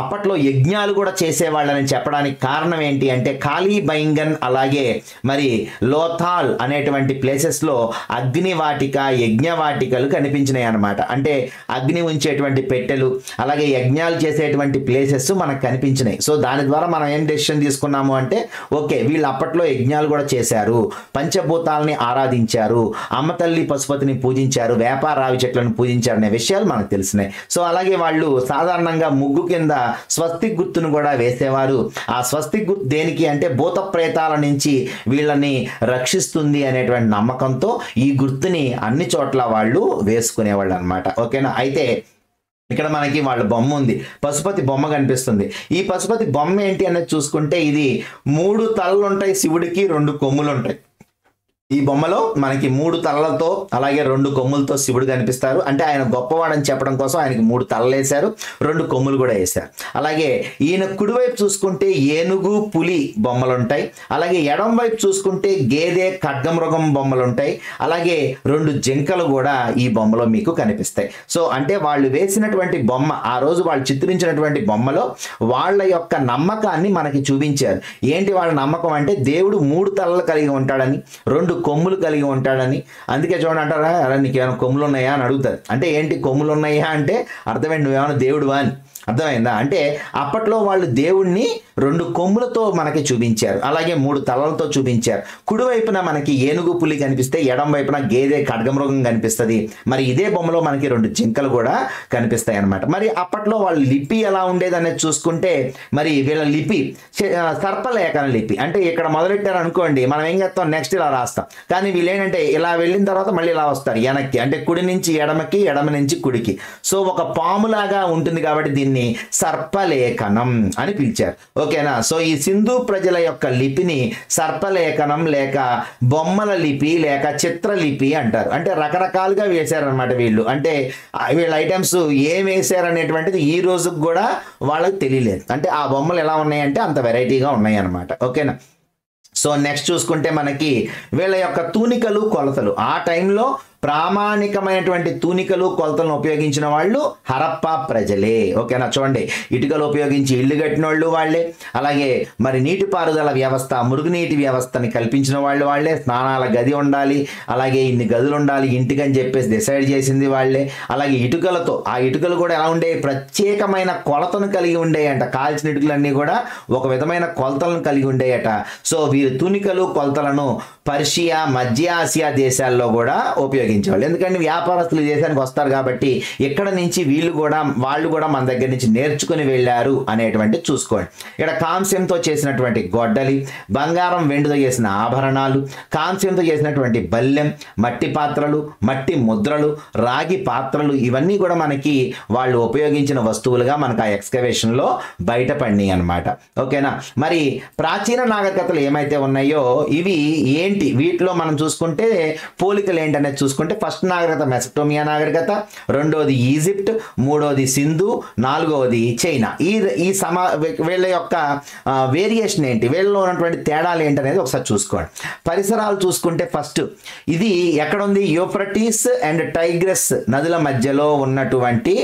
అప్పట్లో యజ్ఞాలు కూడా చేసేవాళ్ళని చెప్పడానికి కారణం ఏంటి అంటే కాళీబైంగన్ అలాగే మరి లోథాల్ అనేటువంటి ప్లేసెస్లో అగ్నివాటిక, యజ్ఞవాటికలు కనిపించినాయి అన్నమాట. అంటే అగ్ని ఉంచేటువంటి పెట్టెలు, అలాగే యజ్ఞాలు చేసేటువంటి ప్లేసెస్ మనకు కనిపించినాయి. సో దాని ద్వారా మనం ఏం డెసిషన్ తీసుకున్నాము అంటే ఓకే, వీళ్ళు అప్పట్లో యజ్ఞాలు కూడా చేశారు, పంచభూతాలని ఆరాధించారు, అమ్మ తల్లి పశుపతిని పూజించారు, వేప, రావి చెట్లను పూజించారు అనే విషయాలు మనకు తెలిసినాయి. సో అలాగే వాళ్ళు సాధారణంగా ముగ్గు కింద స్వస్తిక్ గుర్తును కూడా వేసేవారు. ఆ స్వస్తిక్ గుర్తు దేనికి అంటే భూత ప్రేతాల నుంచి వీళ్ళని రక్షిస్తుంది అనేటువంటి నమ్మకంతో ఈ గుర్తుని అన్ని చోట్ల వాళ్ళు వేసుకునేవాళ్ళు అనమాట. ఓకేనా. అయితే ఇక్కడ మనకి వాళ్ళ బొమ్మ ఉంది, పశుపతి బొమ్మ కనిపిస్తుంది. ఈ పశుపతి బొమ్మ ఏంటి అనేది చూసుకుంటే ఇది 3 తలలు ఉంటాయి శివుడికి, 2 కొమ్ములు ఉంటాయి. ఈ బొమ్మలో మనకి 3 తలలతో అలాగే 2 కొమ్ములతో శివుడు కనిపిస్తారు. అంటే ఆయన గొప్పవాడని చెప్పడం కోసం ఆయనకి 3 తలలు వేశారు, 2 కొమ్ములు కూడా వేశారు. అలాగే ఈయన కుడివైపు చూసుకుంటే ఏనుగు, పులి బొమ్మలు ఉంటాయి. అలాగే ఎడం వైపు చూసుకుంటే గేదె, ఖడ్గమృగం బొమ్మలు ఉంటాయి. అలాగే 2 జింకలు కూడా ఈ బొమ్మలో మీకు కనిపిస్తాయి. సో అంటే వాళ్ళు వేసినటువంటి బొమ్మ, ఆ రోజు వాళ్ళు చిత్రించినటువంటి బొమ్మలో వాళ్ళ యొక్క నమ్మకాన్ని మనకి చూపించారు. ఏంటి వాళ్ళ నమ్మకం అంటే దేవుడు 3 తలలు కలిగి ఉంటాడని, 2 కొమ్ములు కలిగి ఉంటాడని. అందుకే చూడండి అంటారా, అలా నీకు ఏమైనా కొమ్ములు ఉన్నాయా అని అడుగుతారు. అంటే ఏంటి కొమ్ములు ఉన్నాయా అంటే అర్థమైంది, నువ్వేమైనా దేవుడువా అని అర్థమైందా. అంటే అప్పట్లో వాళ్ళు దేవుణ్ణి 2 కొమ్ములతో మనకి చూపించారు, అలాగే 3 తలలతో చూపించారు. కుడివైపున మనకి ఏనుగు పులి కనిపిస్తే ఎడం వైపున గేదె ఖడ్గమృగం కనిపిస్తుంది. మరి ఇదే బొమ్మలో మనకి 2 జింకలు కూడా కనిపిస్తాయి అన్నమాట. మరి అప్పట్లో వాళ్ళ లిపి ఎలా ఉండేది అనేది చూసుకుంటే మరి వీళ్ళ లిపి సర్పలేఖన లిపి. అంటే ఇక్కడ మొదలెట్టారు అనుకోండి, మనం ఏం చేస్తాం, నెక్స్ట్ ఇలా రాస్తాం. కానీ వీళ్ళు ఏంటంటే ఇలా వెళ్ళిన తర్వాత మళ్ళీ ఇలా వస్తారు వెనక్కి, అంటే కుడి నుంచి ఎడమకి, ఎడమ నుంచి కుడికి. సో ఒక పాములాగా ఉంటుంది కాబట్టి దీన్ని సర్పలేఖనం అని పిలిచారు. ఓకేనా. సో ఈ సింధు ప్రజల యొక్క లిపిని సర్పలేఖనం లేక బొమ్మల లిపి లేక చిత్రలిపి అంటారు. అంటే రకరకాలుగా వేశారనమాట వీళ్ళు. అంటే వీళ్ళ ఐటమ్స్ ఏం వేశారు అనేటువంటిది ఈ రోజుకి కూడా వాళ్ళకి తెలియలేదు. అంటే ఆ బొమ్మలు ఎలా ఉన్నాయంటే అంత వెరైటీగా ఉన్నాయి అనమాట. ఓకేనా. సో నెక్స్ట్ చూసుకుంటే మనకి వీళ్ళ యొక్క తూనికలు కొలతలు, ఆ టైంలో ప్రామాణికమైనటువంటి తూనికలు కొలతలను ఉపయోగించిన వాళ్ళు హరప్పా ప్రజలే. ఓకేనా. చూడండి, ఇటుకలు ఉపయోగించి ఇల్లు కట్టిన వాళ్ళు వాళ్ళే, అలాగే మరి నీటిపారుదల వ్యవస్థ, మురుగునీటి వ్యవస్థని కల్పించిన వాళ్ళు వాళ్ళే, స్నానాల గది ఉండాలి, అలాగే ఇన్ని గదులు ఉండాలి ఇంటికని చెప్పేసి డిసైడ్ చేసింది వాళ్ళే. అలాగే ఇటుకలతో, ఆ ఇటుకలు కూడా ఎలా ఉండే, ప్రత్యేకమైన కొలతను కలిగి ఉండేయంట. కాల్చిన ఇటుకలన్నీ కూడా ఒక విధమైన కొలతలను కలిగి ఉండేయట. సో వీరు తూనికలు కొలతలను పర్షియా, మధ్య ఆసియా దేశాల్లో కూడా ఉపయోగించేవాళ్ళు. ఎందుకంటే వ్యాపారస్తులు దేశానికి వస్తారు కాబట్టి ఇక్కడ నుంచి వాళ్ళు కూడా మన దగ్గర నుంచి నేర్చుకుని వెళ్ళారు అనేటువంటి చూసుకోండి. ఇక్కడ కాంస్యంతో చేసినటువంటి గొడ్డలి, బంగారం వెండితో చేసిన ఆభరణాలు, కాంస్యంతో చేసినటువంటి బల్లెం, మట్టి పాత్రలు, మట్టి ముద్రలు, రాగి పాత్రలు, ఇవన్నీ కూడా మనకి వాళ్ళు ఉపయోగించిన వస్తువులుగా మనకు ఆ ఎక్స్కవేషన్లో బయటపడినాయి అనమాట. ఓకేనా. మరి ప్రాచీన నాగరికతలు ఏమైతే ఉన్నాయో ఇవి ఏంటి, వీటిలో మనం చూసుకుంటే పోలికలు ఏంటనేది చూసుకుంటే ఫస్ట్ నాగరికత మెసోపోటేమియా నాగరికత, రెండోది ఈజిప్ట్, మూడోది సింధు, నాలుగవది చైనా. వీళ్ళ యొక్క వేరియేషన్ ఏంటి, వీళ్ళలో ఉన్నటువంటి తేడాలు ఏంటనేది ఒకసారి చూసుకోండి. పరిసరాలు చూసుకుంటే ఫస్ట్ ఇది ఎక్కడ ఉంది, యూఫ్రటీస్ అండ్ టైగ్రస్ నదుల మధ్యలో ఉన్నటువంటి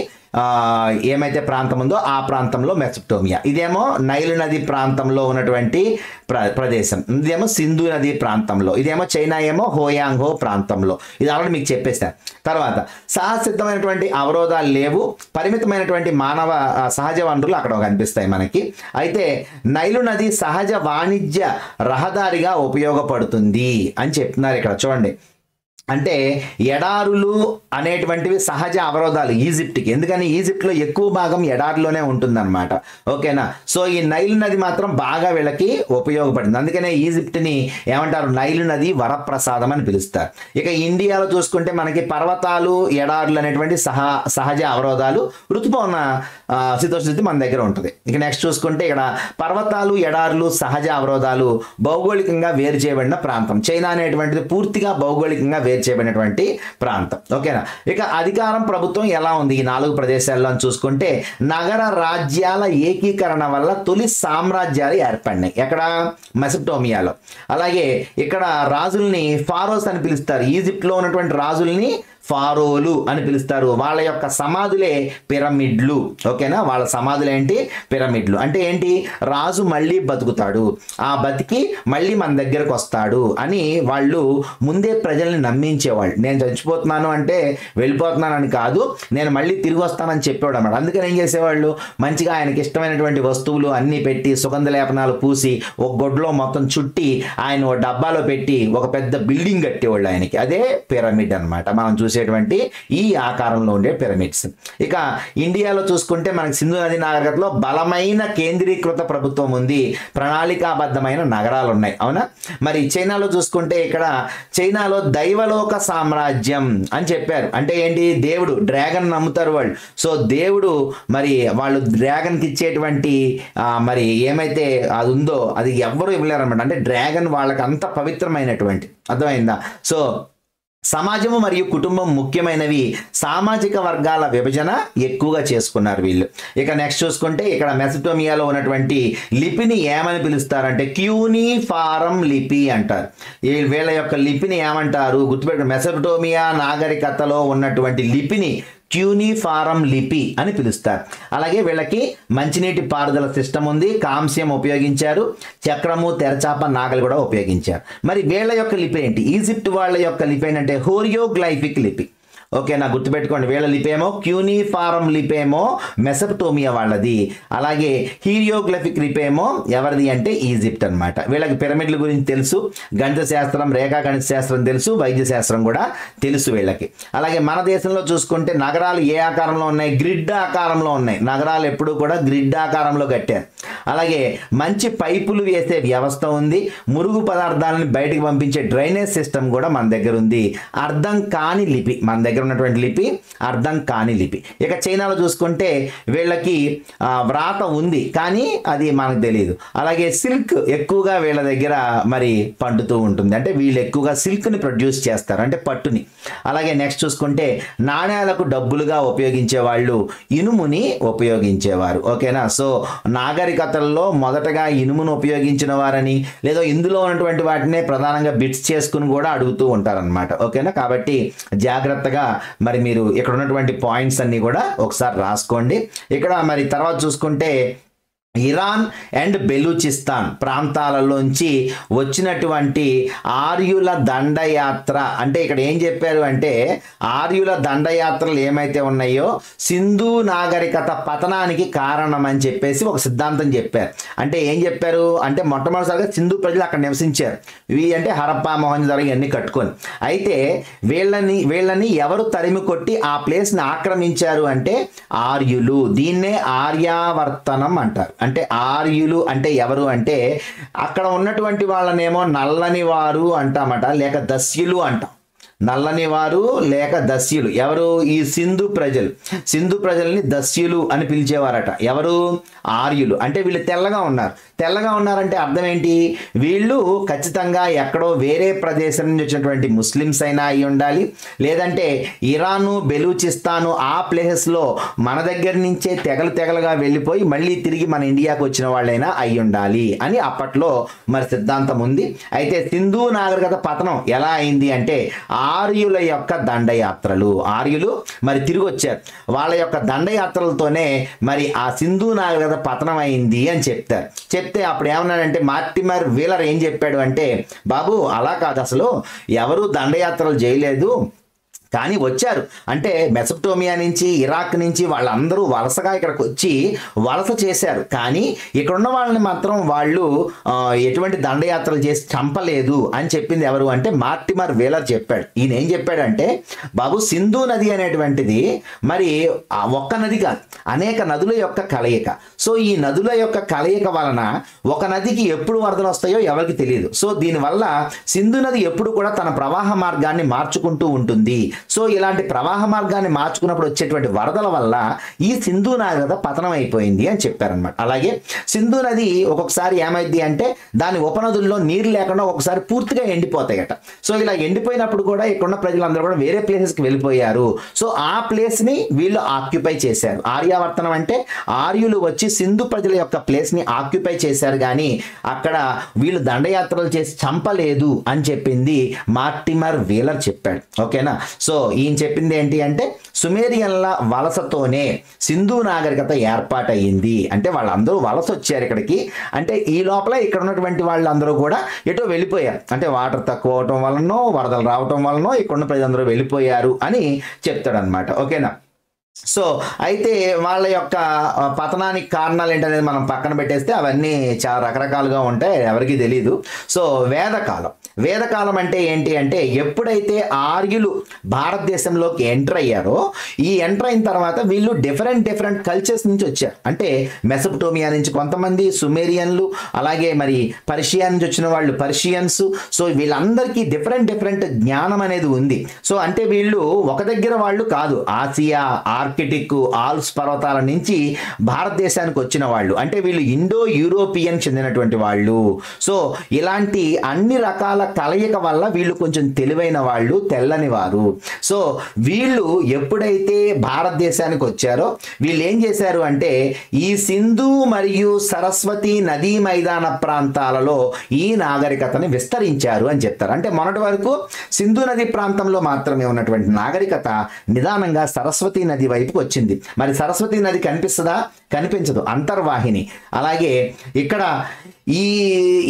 ఏమైతే ప్రాంతం ఉందో ఆ ప్రాంతంలో మెసోపోటేమియా. ఇదేమో నైలు నది ప్రాంతంలో ఉన్నటువంటి ప్రదేశం, ఇదేమో సింధు నది ప్రాంతంలో, ఇదేమో చైనా ఏమో హోయాంగ్హో ప్రాంతంలో. ఇది ఆల్రెడీ మీకు చెప్పేస్తాను. తర్వాత సహసిద్ధమైనటువంటి అవరోధాలు లేవు, పరిమితమైనటువంటి మానవ సహజ వనరులు అక్కడ కనిపిస్తాయి మనకి. అయితే నైలు నది సహజ వాణిజ్య రహదారిగా ఉపయోగపడుతుంది అని చెప్తున్నారు ఇక్కడ చూడండి. అంటే ఎడారులు అనేటువంటివి సహజ అవరోధాలు ఈజిప్ట్కి, ఎందుకని ఈజిప్ట్లో ఎక్కువ భాగం ఎడారిలోనే ఉంటుందన్నమాట. ఓకేనా. సో ఈ నైలు నది మాత్రం బాగా వీళ్ళకి ఉపయోగపడింది, అందుకనే ఈజిప్ట్ని ఏమంటారు, నైలు నది వరప్రసాదం అని పిలుస్తారు. ఇక ఇండియాలో చూసుకుంటే మనకి పర్వతాలు, ఎడారులు అనేటువంటి సహజ అవరోధాలు, ఋతుపవన శీతోష్ణస్థితి మన దగ్గర ఉంటుంది. ఇక నెక్స్ట్ చూసుకుంటే ఇక్కడ పర్వతాలు, ఎడారులు, సహజ అవరోధాలు భౌగోళికంగా వేరు చేయబడిన ప్రాంతం. చైనా అనేటువంటిది పూర్తిగా భౌగోళికంగా వేరు చేయబడినటువంటి ప్రాంతం. ఓకేనా. ఇక అధికారం, ప్రభుత్వం ఎలా ఉంది ఈ 4 ప్రదేశాల్లో అని చూసుకుంటే నగర రాజ్యాల ఏకీకరణ వల్ల తొలి సామ్రాజ్యాలు ఏర్పడినాయి. ఎక్కడ, మెసోపోటేమియాలో. అలాగే ఇక్కడ రాజుల్ని ఫారోస్ అని పిలుస్తారు. ఈజిప్ట్లో ఉన్నటువంటి రాజుల్ని ఫారోలు అని పిలుస్తారు. వాళ్ళ యొక్క సమాధులే పిరమిడ్లు. ఓకేనా. వాళ్ళ సమాధులు ఏంటి, పిరమిడ్లు. అంటే ఏంటి, రాజు మళ్ళీ బతుకుతాడు, ఆ బతికి మళ్ళీ మన దగ్గరకు వస్తాడు అని వాళ్ళు ముందే ప్రజల్ని నమ్మించేవాళ్ళు. నేను చచ్చిపోతున్నాను అంటే వెళ్ళిపోతున్నానని కాదు, నేను మళ్ళీ తిరిగి వస్తానని చెప్పేవాడు అన్నమాట. అందుకని ఏం చేసేవాళ్ళు, మంచిగా ఆయనకి ఇష్టమైనటువంటి వస్తువులు అన్నీ పెట్టి, సుగంధ లేపనాలు పూసి, ఒక గొడ్లో మొత్తం చుట్టి, ఆయన ఒక డబ్బాలో పెట్టి ఒక పెద్ద బిల్డింగ్ కట్టేవాళ్ళు ఆయనకి. అదే పిరమిడ్ అనమాట, మనం చూసేటువంటి ఈ ఆకారంలో ఉండే పిరమిడ్స్. ఇక ఇండియాలో చూసుకుంటే మనకి సింధు నది నాగరికతలో బలమైన కేంద్రీకృత ప్రభుత్వం ఉంది, ప్రణాళికాబద్ధమైన నగరాలు ఉన్నాయి. అవునా. మరి చైనాలో చూసుకుంటే ఇక్కడ చైనాలో దైవలోక సామ్రాజ్యం అని చెప్పారు. అంటే ఏంటి, దేవుడు, డ్రాగన్ నమ్ముతారు వాళ్ళు. సో దేవుడు మరి వాళ్ళు డ్రాగన్కి ఇచ్చేటువంటి మరి ఏమైతే అది ఉందో అది ఎవ్వరూ ఇవ్వలేరు అనమాట. అంటే డ్రాగన్ వాళ్ళకి అంత పవిత్రమైనటువంటి, అర్థమైందా. సో సమాజము మరియు కుటుంబం ముఖ్యమైనవి, సామాజిక వర్గాల విభజన ఎక్కువగా చేసుకున్నారు వీళ్ళు. ఇక నెక్స్ట్ చూసుకుంటే ఇక్కడ మెసోపోటేమియాలో ఉన్నటువంటి లిపిని ఏమని పిలుస్తారంటే క్యూనిఫారం లిపి అంటారు. వీళ్ళ యొక్క లిపిని ఏమంటారు గుర్తుపెట్టుకోండి. మెసోపోటేమియా నాగరికతలో ఉన్నటువంటి లిపిని క్యూనిఫారం లిపి అని పిలుస్తారు. అలాగే వీళ్ళకి మంచినీటి పారుదల సిస్టమ్ ఉంది, కాంస్యం ఉపయోగించారు, చక్రము, తెరచాప, నాగలు కూడా ఉపయోగించారు. మరి వీళ్ళ యొక్క లిపి ఏంటి, ఈజిప్ట్ వాళ్ళ యొక్క లిపి ఏంటంటే హోరియోగ్లైఫిక్ లిపి. ఓకేనా, గుర్తుపెట్టుకోండి. వీళ్ళ లిపేమో క్యూనిఫారం లిపేమో మెసపటోమియా వాళ్ళది. అలాగే హీరియోగ్లిఫిక్ లిపేమో ఎవరిది అంటే ఈజిప్ట్ అన్నమాట. వీళ్ళకి పిరమిడ్ల గురించి తెలుసు, గణిత శాస్త్రం, రేఖా గణిత శాస్త్రం తెలుసు, వైద్య శాస్త్రం కూడా తెలుసు వీళ్ళకి. అలాగే మన దేశంలో చూసుకుంటే నగరాలు ఏ ఆకారంలో ఉన్నాయి? గ్రిడ్ ఆకారంలో ఉన్నాయి. నగరాలు ఎప్పుడు కూడా గ్రిడ్ ఆకారంలో కట్టారు. అలాగే మంచి పైపులు వేసే వ్యవస్థ ఉంది. మురుగు పదార్థాలను బయటకు పంపించే డ్రైనేజ్ సిస్టమ్ కూడా మన దగ్గర ఉంది. అర్థం కాని లిపి మన దగ్గర ఉన్నటువంటి లిపి అర్థం కాని లిపి. ఇక చైనాలో చూసుకుంటే వీళ్ళకి వ్రాత ఉంది, కానీ అది మనకు తెలియదు. అలాగే సిల్క్ ఎక్కువగా వీళ్ళ దగ్గర మరి పండుతూ ఉంటుంది, అంటే వీళ్ళు ఎక్కువగా సిల్క్ని ప్రొడ్యూస్ చేస్తారు, అంటే పట్టుని. అలాగే నెక్స్ట్ చూసుకుంటే నాణ్యాలకు డబ్బులుగా ఉపయోగించే వాళ్ళు ఇనుముని ఉపయోగించేవారు. ఓకేనా, సో నాగరికతల్లో మొదటగా ఇనుమును ఉపయోగించిన వారని, లేదా ఇందులో ఉన్నటువంటి వాటినే ప్రధానంగా బిట్స్ చేసుకుని కూడా అడుగుతూ ఉంటారనమాట. ఓకేనా, కాబట్టి జాగ్రత్తగా మరి మీరు ఇక్కడ ఉన్నటువంటి పాయింట్స్ అన్ని కూడా ఒకసారి రాసుకోండి. ఇక్కడ మరి తర్వాత చూసుకుంటే ఇరాన్ అండ్ బెలూచిస్తాన్ ప్రాంతాలలోంచి వచ్చినటువంటి ఆర్యుల దండయాత్ర, అంటే ఇక్కడ ఏం చెప్పారు అంటే ఆర్యుల దండయాత్రలు ఏమైతే ఉన్నాయో సింధు నాగరికత పతనానికి కారణం అని చెప్పేసి ఒక సిద్ధాంతం చెప్పారు. అంటే ఏం చెప్పారు అంటే మొట్టమొదటిసారిగా సింధు ప్రజలు అక్కడ నివసించారు. ఇవి అంటే హరప్పా, మొహంజదారో ఇవన్నీ కట్టుకొని. అయితే వీళ్ళని ఎవరు తరిమి కొట్టి ఆ ప్లేస్ని ఆక్రమించారు అంటే ఆర్యులు. దీన్నే ఆర్యావర్తనం అంటారు. అంటే ఆర్యులు అంటే ఎవరు అంటే అక్కడ ఉన్నటువంటి వాళ్ళనేమో నల్లని వారు అంటామట, లేక దస్యులు అంటాం. నల్లని వారు లేక దస్యులు ఎవరు? ఈ సింధు ప్రజల్ని దస్యులు అని పిలిచేవారట. ఎవరు? ఆర్యులు. అంటే వీళ్ళు తెల్లగా ఉన్నారంటే అర్థం ఏంటి? వీళ్ళు ఖచ్చితంగా ఎక్కడో వేరే ప్రదేశం నుంచి వచ్చినటువంటి ముస్లిమ్స్ అయినా అయి ఉండాలి, లేదంటే ఇరాను, బెలూచిస్తాను ఆ ప్లేసెస్లో మన దగ్గర నుంచే తెగలుగా వెళ్ళిపోయి మళ్ళీ తిరిగి మన ఇండియాకు వచ్చిన వాళ్ళైనా అయి ఉండాలి అని అప్పట్లో మరి సిద్ధాంతం ఉంది. అయితే సింధు నాగరికత పతనం ఎలా అయింది అంటే ఆర్యుల యొక్క దండయాత్రలు. ఆర్యులు మరి తిరిగి వచ్చారు, వాళ్ళ యొక్క దండయాత్రలతోనే మరి ఆ సింధు నాగరికత పతనం అయింది అని చెప్తే అప్పుడు ఏమన్నాడంటే మార్టిమర్ వీలర్ ఏం చెప్పాడు అంటే, బాబు అలా కాదు, అసలు ఎవరు దండయాత్రలు చేయలేదు, కానీ వచ్చారు. అంటే మెసపటోమియా నుంచి, ఇరాక్ నుంచి వాళ్ళందరూ వలసగా ఇక్కడికి వచ్చి వలస చేశారు, కానీ ఇక్కడున్న వాళ్ళని మాత్రం వాళ్ళు ఎటువంటి దండయాత్రలు చేసి చంపలేదు అని చెప్పింది ఎవరు అంటే మార్టిమర్ వీలర్ చెప్పాడు. ఈయన ఏం చెప్పాడంటే, బాబు సింధు నది అనేటువంటిది మరి ఒక్క నది కాదు, అనేక నదుల యొక్క కలయిక. సో ఈ నదుల యొక్క కలయిక వలన ఒక నదికి ఎప్పుడు వరదలు వస్తాయో ఎవరికి తెలియదు. సో దీనివల్ల సింధు నది ఎప్పుడు కూడా తన ప్రవాహ మార్గాన్ని మార్చుకుంటూ ఉంటుంది. సో ఇలాంటి ప్రవాహ మార్గాన్ని మార్చుకున్నప్పుడు వచ్చేటువంటి వరదల వల్ల ఈ సింధు నాగరికత పతనం అయిపోయింది అని చెప్పారనమాట. అలాగే సింధు నది ఒక్కొక్కసారి ఏమైంది అంటే దాని ఉపనదుల్లో నీరు లేకుండా ఒకసారి పూర్తిగా ఎండిపోతాయట. సో ఇలా ఎండిపోయినప్పుడు కూడా ఇక్కడున్న ప్రజలందరూ కూడా వేరే ప్లేసెస్కి వెళ్ళిపోయారు. సో ఆ ప్లేస్ని వీళ్ళు ఆక్యుపై చేశారు. ఆర్యావర్తనం అంటే ఆర్యులు వచ్చి సింధు ప్రజల యొక్క ప్లేస్ని ఆక్యుపై చేశారు, కానీ అక్కడ వీళ్ళు దండయాత్రలు చేసి చంపలేదు అని చెప్పింది మార్టిమర్ వీలర్ చెప్పాడు. ఓకేనా, సో ఈయన చెప్పింది ఏంటి అంటే సుమేరియన్ల వలసతోనే సింధు నాగరికత ఏర్పాటయ్యింది. అంటే వాళ్ళందరూ వలస వచ్చారు ఇక్కడికి, అంటే ఈ లోపల ఇక్కడ ఉన్నటువంటి వాళ్ళందరూ కూడా ఎటో వెళ్ళిపోయారు. అంటే వాటర్ తక్కువ అవటం వలనో, వరదలు రావటం వలనో ఇక్కడున్న ప్రజలందరూ వెళ్ళిపోయారు అని చెప్తాడనమాట. ఓకేనా, సో అయితే వాళ్ళ యొక్క పతనానికి కారణాలు ఏంటనేది మనం పక్కన పెట్టేస్తే అవన్నీ చాలా రకరకాలుగా ఉంటాయి, ఎవరికి తెలియదు. సో వేదకాలం అంటే ఏంటి అంటే ఎప్పుడైతే ఆర్యులు భారతదేశంలోకి ఎంటర్ అయ్యారో, ఈ ఎంటర్ అయిన తర్వాత వీళ్ళు డిఫరెంట్ కల్చర్స్ నుంచి వచ్చారు. అంటే మెసపటోమియా నుంచి కొంతమంది, సుమేరియన్లు, అలాగే మరి పర్షియా నుంచి వచ్చిన వాళ్ళు పర్షియన్స్. సో వీళ్ళందరికీ డిఫరెంట్ జ్ఞానం అనేది ఉంది. సో అంటే వీళ్ళు ఒక దగ్గర వాళ్ళు కాదు, ఆసియా, ఆర్కిటిక్, ఆల్ప్స్ పర్వతాల నుంచి భారతదేశానికి వచ్చిన వాళ్ళు. అంటే వీళ్ళు ఇండో యూరోపియన్ చెందినటువంటి వాళ్ళు. సో ఇలాంటి అన్ని రకాల కలయిక వల్ల వీళ్ళు కొంచెం తెలివైన వాళ్ళు, తెల్లని వారు. సో వీళ్ళు ఎప్పుడైతే భారతదేశానికి వచ్చారో వీళ్ళు ఏం చేశారు అంటే ఈ సింధు మరియు సరస్వతి నదీ మైదాన ప్రాంతాలలో ఈ నాగరికతని విస్తరించారు అని చెప్తారు. అంటే మొన్నటి వరకు సింధు నది ప్రాంతంలో మాత్రమే ఉన్నటువంటి నాగరికత నిదానంగా సరస్వతి నది వైపుకి వచ్చింది. మరి సరస్వతి నది కనిపిస్తుందా? కనిపించదు, అంతర్వాహిని. అలాగే ఇక్కడ ఈ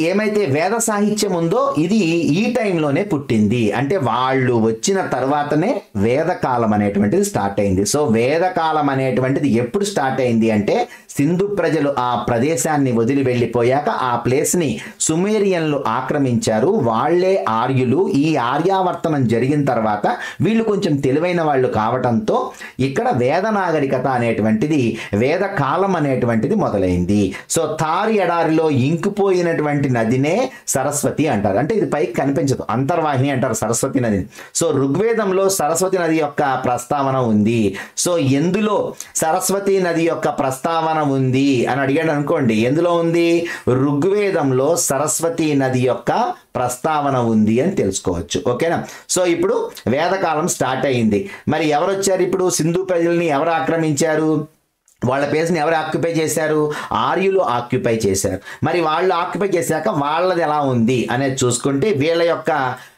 ఏమైతే వేద సాహిత్యం ఉందో ఇది ఈ టైంలోనే పుట్టింది. అంటే వాళ్ళు వచ్చిన తర్వాతనే వేదకాలం అనేటువంటిది స్టార్ట్ అయింది. సో వేదకాలం అనేటువంటిది ఎప్పుడు స్టార్ట్ అయింది అంటే సింధు ప్రజలు ఆ ప్రదేశాన్ని వదిలి వెళ్ళిపోయాక ఆ ప్లేస్ని సుమేరియన్లు ఆక్రమించారు. వాళ్లే ఆర్యులు. ఈ ఆర్యావర్తనం జరిగిన తర్వాత వీళ్ళు కొంచెం తెలివైన వాళ్ళు కావటంతో ఇక్కడ వేద నాగరికత అనేటువంటిది, వేద కాలం అనేటువంటిది మొదలైంది. సో థార్ ఎడారిలో ఇంకిపోయినటువంటి నదినే సరస్వతి అంటారు. అంటే ఇది పైకి కనిపించదు, అంతర్వాహిని అంటారు సరస్వతి నదిని. సో ఋగ్వేదంలో సరస్వతి నది యొక్క ప్రస్తావన ఉంది. సో ఎందులో సరస్వతి నది యొక్క ప్రస్తావన ఉంది అని అడిగాడు అనుకోండి, ఎందులో ఉంది? ఋగ్వేదంలో సరస్వతి నది యొక్క ప్రస్తావన ఉంది అని తెలుసుకోవచ్చు. ఓకేనా? సో ఇప్పుడు వేదకాలం స్టార్ట్ అయింది. మరి ఎవరు వచ్చారు? ఇప్పుడు సింధు ప్రజల్ని ఎవరు ఆక్రమించారు? వాళ్ళ ప్లేస్ని ఎవరు ఆక్యుపై చేశారు? ఆర్యులు ఆక్యుపై చేశారు. మరి వాళ్ళు ఆక్యుపై చేశాక వాళ్ళది ఎలా ఉంది అనేది చూసుకుంటే వీళ్ళ యొక్క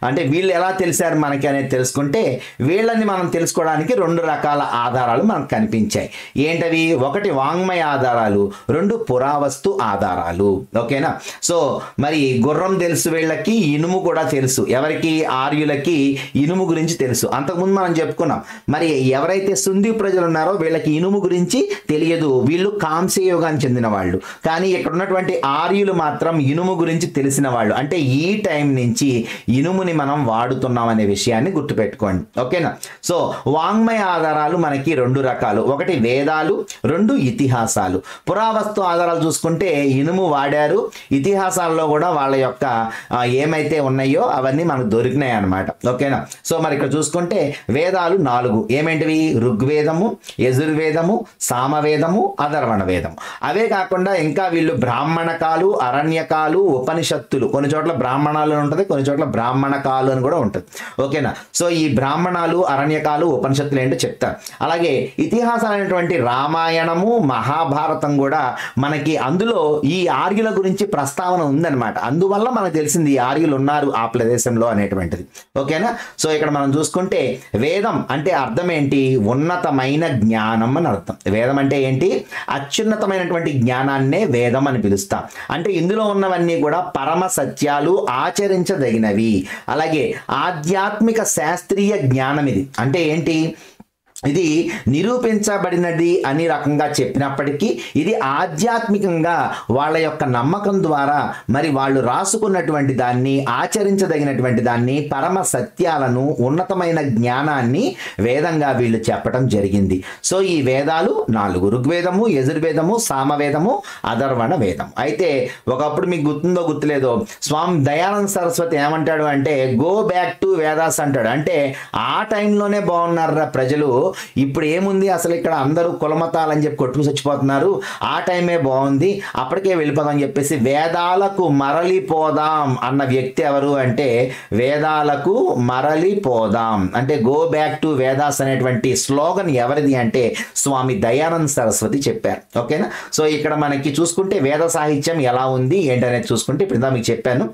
అంటే వీళ్ళు ఎలా తెలిసారు మనకి అనేది తెలుసుకుంటే వీళ్ళని మనం తెలుసుకోవడానికి 2 రకాల ఆధారాలు మనకు కనిపించాయి. ఏంటవి? ఒకటి వాంగ్మయ ఆధారాలు, 2 పురావస్తు ఆధారాలు. ఓకేనా? సో మరి గుర్రం తెలుసు వీళ్ళకి, ఇనుము కూడా తెలుసు. ఎవరికి? ఆర్యులకి ఇనుము గురించి తెలుసు. అంతకుముందు మనం చెప్పుకున్నాం. మరి ఎవరైతే సింధు ప్రజలు ఉన్నారో వీళ్ళకి ఇనుము గురించి తెలియదు, వీళ్ళు కాంస్య యుగానికి చెందిన వాళ్ళు. కానీ ఇక్కడ ఉన్నటువంటి ఆర్యులు మాత్రం ఇనుము గురించి తెలిసిన వాళ్ళు. అంటే ఈ టైం నుంచి ఇనుముని మనం వాడుతున్నాం అనే విషయాన్ని గుర్తుపెట్టుకోండి. ఓకేనా? సో వాంగ్మయ ఆధారాలు మనకి 2 రకాలు, ఒకటి వేదాలు, 2 ఇతిహాసాలు. పురావస్తు ఆధారాలు చూసుకుంటే ఇనుము వాడారు, ఇతిహాసాల్లో కూడా వాళ్ళ యొక్క ఏమైతే ఉన్నాయో అవన్నీ మనకు దొరికినాయి అన్నమాట. ఓకేనా? సో మరి ఇక్కడ చూసుకుంటే వేదాలు 4 ఏమేంటివి? ఋగ్వేదము, యజుర్వేదము, సామవేదము, అధర్వణ వేదము. అవే కాకుండా ఇంకా వీళ్ళు బ్రాహ్మణకాలు, అరణ్యకాలు, ఉపనిషత్తులు, కొన్ని చోట్ల బ్రాహ్మణాలు అని ఉంటుంది, కొన్ని చోట్ల బ్రాహ్మణకాలు అని కూడా ఉంటుంది. ఓకేనా? సో ఈ బ్రాహ్మణాలు, అరణ్యకాలు, ఉపనిషత్తులు ఏంటో చెప్తారు. అలాగే ఇతిహాసాలైనటువంటి రామాయణము, మహాభారతం కూడా మనకి అందులో ఈ ఆర్యుల గురించి ప్రస్తావన ఉందన్నమాట. అందువల్ల మనకు తెలిసింది ఈ ఆర్యులు ఉన్నారు ఆ ప్రదేశంలో అనేటువంటిది. ఓకేనా? సో ఇక్కడ మనం చూసుకుంటే వేదం అంటే అర్థం ఏంటి? ఉన్నతమైన జ్ఞానం అని అర్థం. వేదం అంటే ఏంటి? అత్యున్నతమైనటువంటి జ్ఞానాన్నే వేదం అని పిలుస్తాం. అంటే ఇందులో ఉన్నవన్నీ కూడా పరమ సత్యాలు, ఆచరించదగినవి. అలాగే ఆధ్యాత్మిక శాస్త్రీయ జ్ఞానం ఇది. అంటే ఏంటి? ఇది నిరూపించబడినది అని రకంగా చెప్పినప్పటికీ ఇది ఆధ్యాత్మికంగా వాళ్ళ యొక్క నమ్మకం ద్వారా మరి వాళ్ళు రాసుకున్నటువంటి దాన్ని, ఆచరించదగినటువంటి దాన్ని, పరమ సత్యాలను, ఉన్నతమైన జ్ఞానాన్ని వేదంగా వీళ్ళు చెప్పడం జరిగింది. సో ఈ వేదాలు 4: ఋగ్వేదము, యజుర్వేదము, సామవేదము, అధర్వణ వేదం. అయితే ఒకప్పుడు మీకు గుర్తుందో గుర్తులేదో స్వామి దయానంద సరస్వతి ఏమంటాడు అంటే గో బ్యాక్ టు వేదాస్ అంటాడు. అంటే ఆ టైంలోనే బాగున్నారా ప్రజలు, ఇప్పుడు ఏముంది అసలు ఇక్కడ అందరూ కులమతాలని చెప్పి కొట్టుకు చచ్చిపోతున్నారు, ఆ టైమే బాగుంది, అప్పటికే వెళ్ళిపోదాం అని చెప్పేసి వేదాలకు మరలిపోదాం అన్న వ్యక్తి ఎవరు అంటే వేదాలకు మరలిపోదాం అంటే గో బ్యాక్ టు వేదాస్ అనేటువంటి స్లోగన్ ఎవరిది అంటే స్వామి దయానంద సరస్వతి చెప్పారు. ఓకేనా? సో ఇక్కడ మనకి చూసుకుంటే వేద సాహిత్యం ఎలా ఉంది ఏంటనేది చూసుకుంటే ఇప్పుడు మీకు చెప్పాను.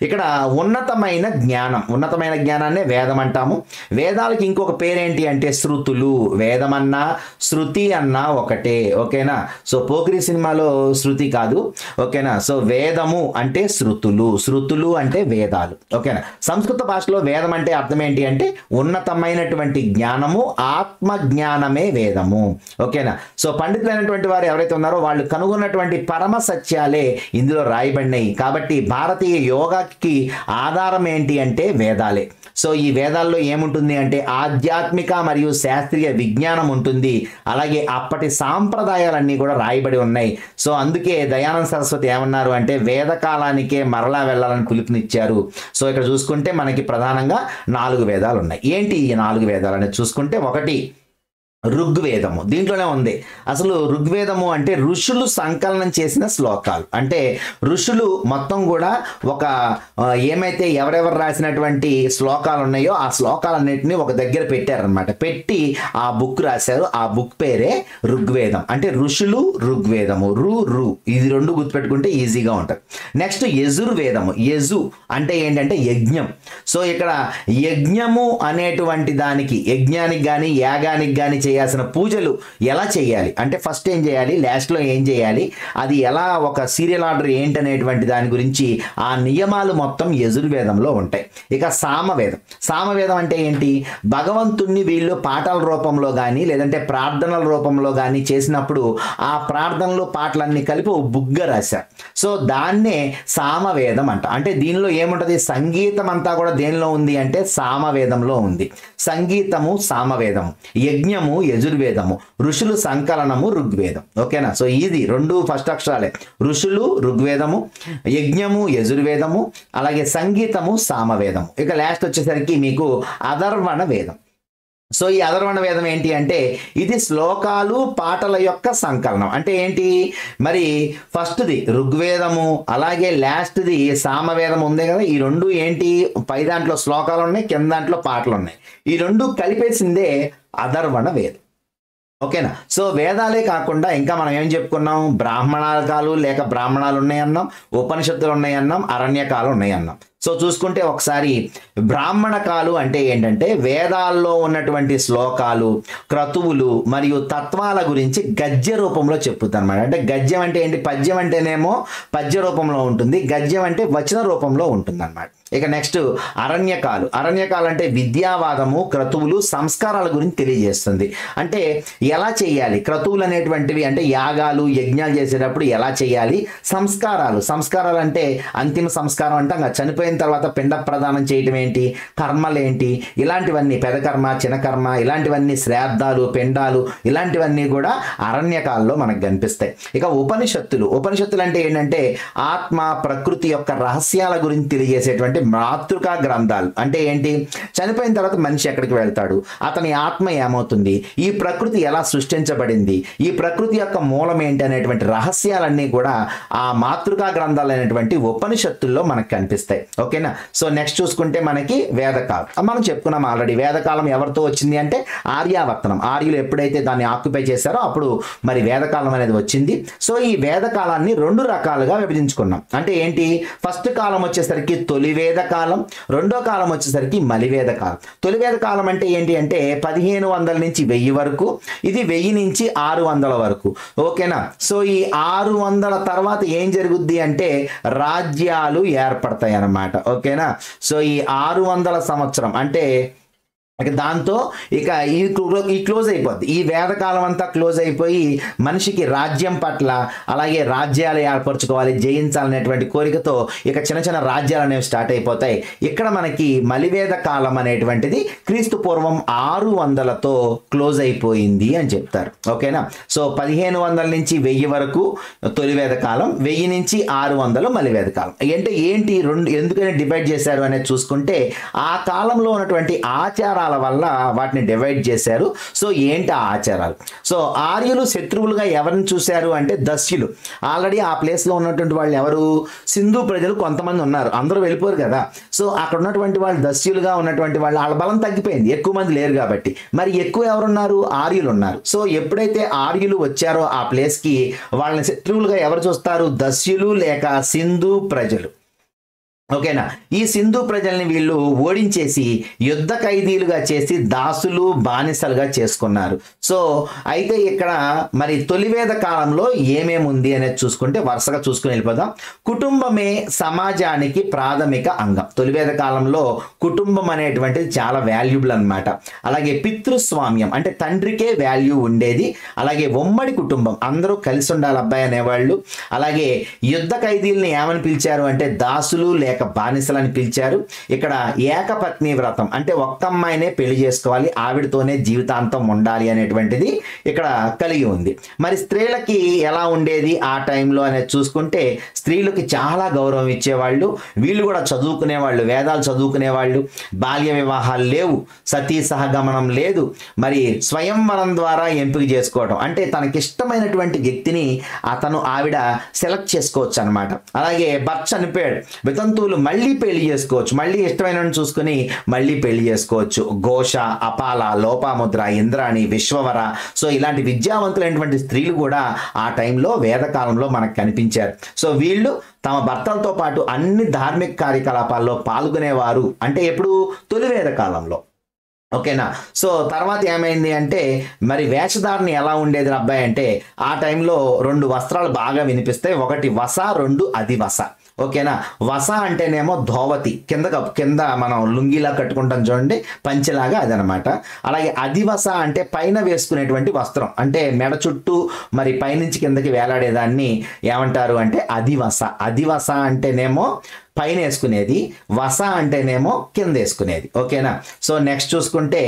ఇక్కడ ఉన్నతమైన జ్ఞానం, ఉన్నతమైన జ్ఞానాన్నే వేదం అంటాము. వేదాలకి ఇంకొక పేరేంటి అంటే శృతులు. వేదమన్నా శృతి అన్నా ఒకటే. ఓకేనా? సో పోకిరి సినిమాలో శృతి కాదు. ఓకేనా? సో వేదము అంటే శృతులు, శృతులు అంటే వేదాలు. ఓకేనా? సంస్కృత భాషలో వేదం అంటే అర్థం ఏంటి అంటే ఉన్నతమైనటువంటి జ్ఞానము, ఆత్మ జ్ఞానమే వేదము. ఓకేనా? సో పండితులైనటువంటి వారు ఎవరైతే ఉన్నారో వాళ్ళు కనుగొన్నటువంటి పరమ సత్యాలే ఇందులో రాయబడినాయి. కాబట్టి భారతీయ యోగాకి ఆధారం ఏంటి అంటే వేదాలే. సో ఈ వేదాల్లో ఏముంటుంది అంటే ఆధ్యాత్మిక మరియు శాస్త్రీయ విజ్ఞానం ఉంటుంది. అలాగే అప్పటి సాంప్రదాయాలన్నీ కూడా రాయబడి ఉన్నాయి. సో అందుకే దయానంద సరస్వతి ఏమన్నారు అంటే వేదకాలానికే మరలా వెళ్ళాలని పిలుపునిచ్చారు. సో ఇక్కడ చూసుకుంటే మనకి ప్రధానంగా 4 వేదాలు ఉన్నాయి. ఏంటి ఈ 4 వేదాలు అనేది చూసుకుంటే ఒకటి ఋగ్వేదము. దీంట్లోనే ఉంది అసలు ఋగ్వేదము అంటే ఋషులు సంకలనం చేసిన శ్లోకాలు. అంటే ఋషులు మొత్తం కూడా ఒక ఏమైతే ఎవరెవరు రాసినటువంటి శ్లోకాలు ఉన్నాయో ఆ శ్లోకాలన్నింటినీ ఒక దగ్గర పెట్టారనమాట. పెట్టి ఆ బుక్ రాశారు. ఆ బుక్ పేరే ఋగ్వేదం. అంటే ఋషులు ఋగ్వేదము, రు ఇది 2 గుర్తుపెట్టుకుంటే ఈజీగా ఉంటుంది. నెక్స్ట్ యజుర్వేదము. యజు అంటే ఏంటంటే యజ్ఞం. సో ఇక్కడ యజ్ఞము అనేటువంటి దానికి, యజ్ఞానికి కానీ యాగానికి కానీ చేయాల్సిన పూజలు ఎలా చేయాలి అంటే ఫస్ట్ ఏం చేయాలి, లాస్ట్లో ఏం చేయాలి, అది ఎలా ఒక సీరియల్ ఆర్డర్ ఏంటనేటువంటి దాని గురించి ఆ నియమాలు మొత్తం యజుర్వేదంలో ఉంటాయి. ఇక సామవేదం అంటే ఏంటి, భగవంతుణ్ణి వీళ్ళు పాటల రూపంలో కానీ లేదంటే ప్రార్థనల రూపంలో కానీ చేసినప్పుడు ఆ ప్రార్థనలు పాటలన్నీ కలిపి ఒక బుగ్గ రాశారు. సో దాన్నే సామవేదం అంట. అంటే దీనిలో ఏముంటది, సంగీతం అంతా కూడా దేనిలో ఉంది అంటే సామవేదంలో ఉంది. సంగీతము సామవేదము, యజ్ఞము యజుర్వేదము, ఋషులు సంకలనము ఋగ్వేదం. ఓకేనా. సో ఇది రెండు ఫస్ట్ అక్షరాలే, ఋషులు ఋగ్వేదము, యజ్ఞము యజుర్వేదము, అలాగే సంగీతము సామవేదము. ఇక లాస్ట్ వచ్చేసరికి మీకు అథర్వణ వేదం. సో ఈ అథర్వణ వేదం ఏంటి అంటే ఇది శ్లోకాలు పాటల యొక్క సంకలనం. అంటే ఏంటి మరి ఫస్ట్ది ఋగ్వేదము అలాగే లాస్ట్ది సామవేదం ఉంది కదా, ఈ రెండు ఏంటి, పై దాంట్లో శ్లోకాలు ఉన్నాయి, కింద దాంట్లో పాటలు ఉన్నాయి, ఈ రెండు కలిపేసిందే అథర్వణ వేదం. ఓకేనా. సో వేదాలే కాకుండా ఇంకా మనం ఏం చెప్పుకున్నాం, బ్రాహ్మణాలు లేక బ్రాహ్మణాలు ఉన్నాయన్నాం, ఉపనిషత్తులు ఉన్నాయన్నాం, అరణ్యకాలు ఉన్నాయన్నాం. సో చూసుకుంటే ఒకసారి బ్రాహ్మణకాలు అంటే ఏంటంటే వేదాల్లో ఉన్నటువంటి శ్లోకాలు, క్రతువులు మరియు తత్వాల గురించి గద్య రూపంలో చెప్పుతారు అనమాట. అంటే గద్యం అంటే ఏంటి, పద్యం అంటేనేమో పద్య రూపంలో ఉంటుంది, గద్యం అంటే వచన రూపంలో ఉంటుంది అనమాట. ఇక నెక్స్ట్ అరణ్యకాలు అంటే విద్యావాదము, క్రతువులు, సంస్కారాల గురించి తెలియజేస్తుంది. అంటే ఎలా చేయాలి క్రతువులు అనేటువంటివి, అంటే యాగాలు యజ్ఞాలు చేసేటప్పుడు ఎలా చేయాలి, సంస్కారాలు అంటే అంతిమ సంస్కారం అంటే చనిపోయిన తర్వాత పిండ ప్రదానం చేయటం ఏంటి, కర్మలేంటి, ఇలాంటివన్నీ పెదకర్మ చిన్నకర్మ ఇలాంటివన్నీ, శ్రాద్ధాలు పిండాలు ఇలాంటివన్నీ కూడా అరణ్యకాల్లో మనకు కనిపిస్తాయి. ఇక ఉపనిషత్తులు అంటే ఏంటంటే ఆత్మ ప్రకృతి యొక్క రహస్యాల గురించి తెలియజేసేటువంటి మాతృకా గ్రంథాలు. అంటే ఏంటి, చనిపోయిన తర్వాత మనిషి ఎక్కడికి వెళ్తాడు, అతని ఆత్మ ఏమవుతుంది, ఈ ప్రకృతి ఎలా సృష్టించబడింది, ఈ ప్రకృతి యొక్క మూలం ఏంటి అనేటువంటి రహస్యాలన్నీ కూడా ఆ మాతృకా గ్రంథాలు అనేటువంటి ఉపనిషత్తుల్లో మనకు కనిపిస్తాయి. ఓకేనా. సో నెక్స్ట్ చూసుకుంటే మనకి వేదకాలం. మనం చెప్పుకున్నాం ఆల్రెడీ. వేదకాలం ఎవరితో వచ్చింది అంటే ఆర్యావర్తనం, ఆర్యులు ఎప్పుడైతే దాన్ని ఆక్యుపై చేశారో అప్పుడు మరి వేదకాలం అనేది వచ్చింది. సో ఈ వేదకాలాన్ని రెండు రకాలుగా విభజించుకున్నాం. అంటే ఏంటి, ఫస్ట్ కాలం వచ్చేసరికి తొలి వేదకాలం, రెండో కాలం వచ్చేసరికి మలివేదకాలం. తొలి వేదకాలం అంటే ఏంటి అంటే 1500 నుంచి 1000 వరకు, ఇది 1000 నుంచి 600 వరకు. ఓకేనా. సో ఈ 600 తర్వాత ఏం జరుగుద్ది అంటే రాజ్యాలు ఏర్పడతాయి అన్నమాట. ఓకేనా. సో ఈ 600 సంవత్సరం అంటే దాంతో ఇక ఈ క్లోజ్ అయిపోద్ది. ఈ వేదకాలం అంతా క్లోజ్ అయిపోయి మనిషికి రాజ్యం పట్ల అలాగే రాజ్యాలు ఏర్పరచుకోవాలి, జయించాలనేటువంటి కోరికతో ఇక చిన్న చిన్న రాజ్యాలు అనేవి స్టార్ట్ అయిపోతాయి. ఇక్కడ మనకి మలివేద కాలం అనేటువంటిది క్రీస్తు పూర్వం 600తో క్లోజ్ అయిపోయింది అని చెప్తారు. ఓకేనా. సో 1500 నుంచి 1000 వరకు తొలివేద కాలం, 1000 నుంచి 600 మలివేద కాలం. అంటే ఏంటి రెండు ఎందుకని డివైడ్ చేశారు అనేది చూసుకుంటే ఆ కాలంలో ఉన్నటువంటి ఆచారాల వల్ల వాటిని డివైడ్ చేశారు. సో ఏంటి ఆ ఆచారాలు, సో ఆర్యులు శత్రువులుగా ఎవరిని చూశారు అంటే దస్యులు. ఆల్రెడీ ఆ ప్లేస్లో ఉన్నటువంటి వాళ్ళు ఎవరు, సింధు ప్రజలు కొంతమంది ఉన్నారు, అందరూ వెళ్ళిపోరు కదా. సో అక్కడ ఉన్నటువంటి వాళ్ళు దస్యులుగా ఉన్నటువంటి వాళ్ళు, వాళ్ళ బలం తగ్గిపోయింది, ఎక్కువ మంది లేరు కాబట్టి. మరి ఎక్కువ ఎవరున్నారు, ఆర్యులు ఉన్నారు. సో ఎప్పుడైతే ఆర్యులు వచ్చారో ఆ ప్లేస్కి వాళ్ళని శత్రువులుగా ఎవరు చూస్తారు, దస్యులు లేక సింధు ప్రజలు. ఓకేనా. ఈ సింధు ప్రజల్ని వీళ్ళు ఓడించేసి యుద్ధ ఖైదీలుగా చేసి దాసులు బానిసలుగా చేసుకున్నారు. సో అయితే ఇక్కడ మరి తొలివేద కాలంలో ఏమేమి ఉంది అనేది చూసుకుంటే వరుసగా చూసుకుని వెళ్ళిపోదాం. కుటుంబమే సమాజానికి ప్రాథమిక అంగం. తొలివేద కాలంలో కుటుంబం అనేటువంటిది చాలా వాల్యుబుల్ అనమాట. అలాగే పితృస్వామ్యం అంటే తండ్రికే వాల్యూ ఉండేది. అలాగే ఉమ్మడి కుటుంబం, అందరూ కలిసి ఉండాలి అబ్బాయి అనేవాళ్ళు. అలాగే యుద్ధ ఖైదీల్ని ఏమని పిలిచారు అంటే దాసులు లేక బానిసలని పిలిచారు. ఇక్కడ ఏకపత్ని వ్రతం అంటే ఒక్క అమ్మాయినే పెళ్లి చేసుకోవాలి, ఆవిడతోనే జీవితాంతం ఉండాలి అనేటువంటిది ఇక్కడ కలిగి ఉంది. మరి స్త్రీలకి ఎలా ఉండేది ఆ టైంలో అనేది చూసుకుంటే స్త్రీలకి చాలా గౌరవం ఇచ్చేవాళ్ళు. వీళ్ళు కూడా చదువుకునేవాళ్ళు, వేదాలు చదువుకునేవాళ్ళు. బాల్య వివాహాలు లేవు, సతీ సహగమనం లేదు. మరి స్వయంవరం ద్వారా ఎంపిక చేసుకోవడం అంటే తనకిష్టమైనటువంటి వ్యక్తిని ఆవిడ సెలెక్ట్ చేసుకోవచ్చు అనమాట. అలాగే భర్త చనిపోయాడు, వితంతువులు మళ్ళీ పెళ్లి చేసుకోవచ్చు, మళ్ళీ ఇష్టమైన చూసుకుని మళ్ళీ పెళ్లి చేసుకోవచ్చు. ఘోష, అపాల, లోపాముద్ర, ఇంద్రాణి, విశ్వవర, సో ఇలాంటి విద్యావంతులైనటువంటి స్త్రీలు కూడా ఆ టైంలో వేదకాలంలో మనకు కనిపించారు. సో వీళ్ళు తమ భర్తలతో పాటు అన్ని ధార్మిక కార్యకలాపాల్లో పాల్గొనేవారు. అంటే ఎప్పుడు తొలి వేద కాలంలో. ఓకేనా. సో తర్వాత ఏమైంది అంటే మరి వేషధారణ ఎలా ఉండేది అబ్బాయి అంటే ఆ టైంలో 2 వస్త్రాలు బాగా వినిపిస్తాయి. ఒకటి వస, 2 అదివస. ఓకేనా. వస అంటేనేమో ధోవతి, కింద మనం లుంగిలా కట్టుకుంటాం చూడండి, పంచెలాగా అదనమాట. అలాగే అదివస అంటే పైన వేసుకునేటువంటి వస్త్రం, అంటే మెడ చుట్టూ మరి పైనుంచి కిందకి వేలాడేదాన్ని ఏమంటారు అంటే అదివస. అదివస అంటేనేమో పైన వేసుకునేది, వస అంటేనేమో కింద వేసుకునేది. ఓకేనా. సో నెక్స్ట్ చూసుకుంటే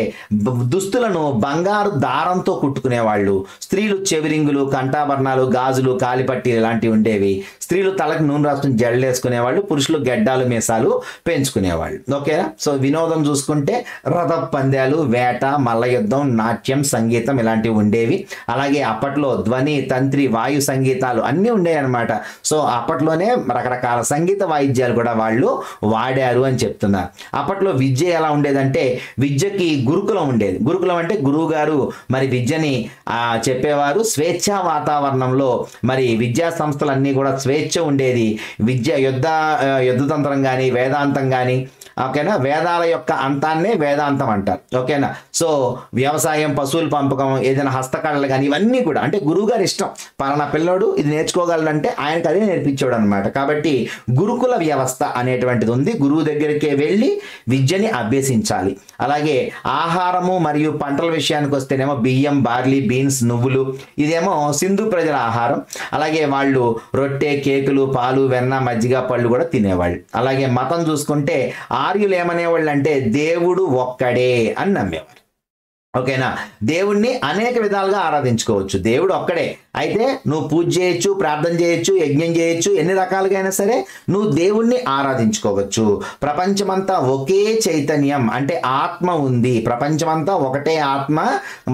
దుస్తులను బంగారు దారంతో కుట్టుకునేవాళ్ళు. స్త్రీలు చెవిరింగులు, కంఠాభరణాలు, గాజులు, కాలిపట్టీలు ఇలాంటివి ఉండేవి. స్త్రీలు తలకు నూనె రాసుకుని జడలు వేసుకునేవాళ్ళు. పురుషులు గెడ్డాలు మీసాలు పెంచుకునేవాళ్ళు. ఓకేనా. సో వినోదం చూసుకుంటే రథ పందాలు, వేట, మల్ల యుద్ధం, నాట్యం, సంగీతం ఇలాంటివి ఉండేవి. అలాగే అప్పట్లో ధ్వని, తంత్రి, వాయు సంగీతాలు అన్నీ ఉండేవి అనమాట. సో అప్పట్లోనే రకరకాల సంగీత వాయిద్యాలు కూడా వాళ్ళు వాడారు అని చెప్తున్నారు. అప్పట్లో విద్య ఎలా ఉండేదంటే విద్యకి గురుకులం ఉండేది. గురుకులం అంటే గురువు గారు మరి విద్యని చెప్పేవారు. స్వేచ్ఛా వాతావరణంలో మరి విద్యా సంస్థలన్నీ కూడా స్వేచ్ఛ ఉండేది. విద్య యుద్ధతంత్రం కానీ వేదాంతం కానీ, ఓకేనా, వేదాల యొక్క అంతాన్నే వేదాంతం అంటారు. ఓకేనా. సో వ్యవసాయం, పశువుల పెంపకం, ఏదైనా హస్తకళలు కానీ ఇవన్నీ కూడా అంటే గురువు గారి ఇష్టం. పలానా పిల్లడు ఇది నేర్చుకోగలడంటే ఆయనకు అదే నేర్పించాడు అనమాట. కాబట్టి గురుకుల వ్యవస్థ అనేటువంటిది ఉంది. గురువు దగ్గరికే వెళ్ళి విద్యని అభ్యసించాలి. అలాగే ఆహారము మరియు పంటల విషయానికి వస్తేనేమో బియ్యం, బార్లీ, బీన్స్, నువ్వులు ఇదేమో సింధు ప్రజల ఆహారం. అలాగే వాళ్ళు రొట్టె, కేకులు, పాలు, వెన్న, మజ్జిగ, పళ్ళు కూడా తినేవాళ్ళు. అలాగే మతం చూసుకుంటే ఆర్యులు ఏమనేవాళ్ళు అంటే దేవుడు ఒక్కడే అని నమ్మేవారు. ఓకేనా. దేవుణ్ణి అనేక విధాలుగా ఆరాధించుకోవచ్చు. దేవుడు ఒక్కడే. అయితే నువ్వు పూజ చేయొచ్చు, ప్రార్థన చేయొచ్చు, యజ్ఞం చేయొచ్చు, ఎన్ని రకాలుగా అయినా సరే నువ్వు దేవుణ్ణి ఆరాధించుకోవచ్చు. ప్రపంచమంతా ఒకే చైతన్యం అంటే ఆత్మ ఉంది. ప్రపంచమంతా ఒకటే ఆత్మ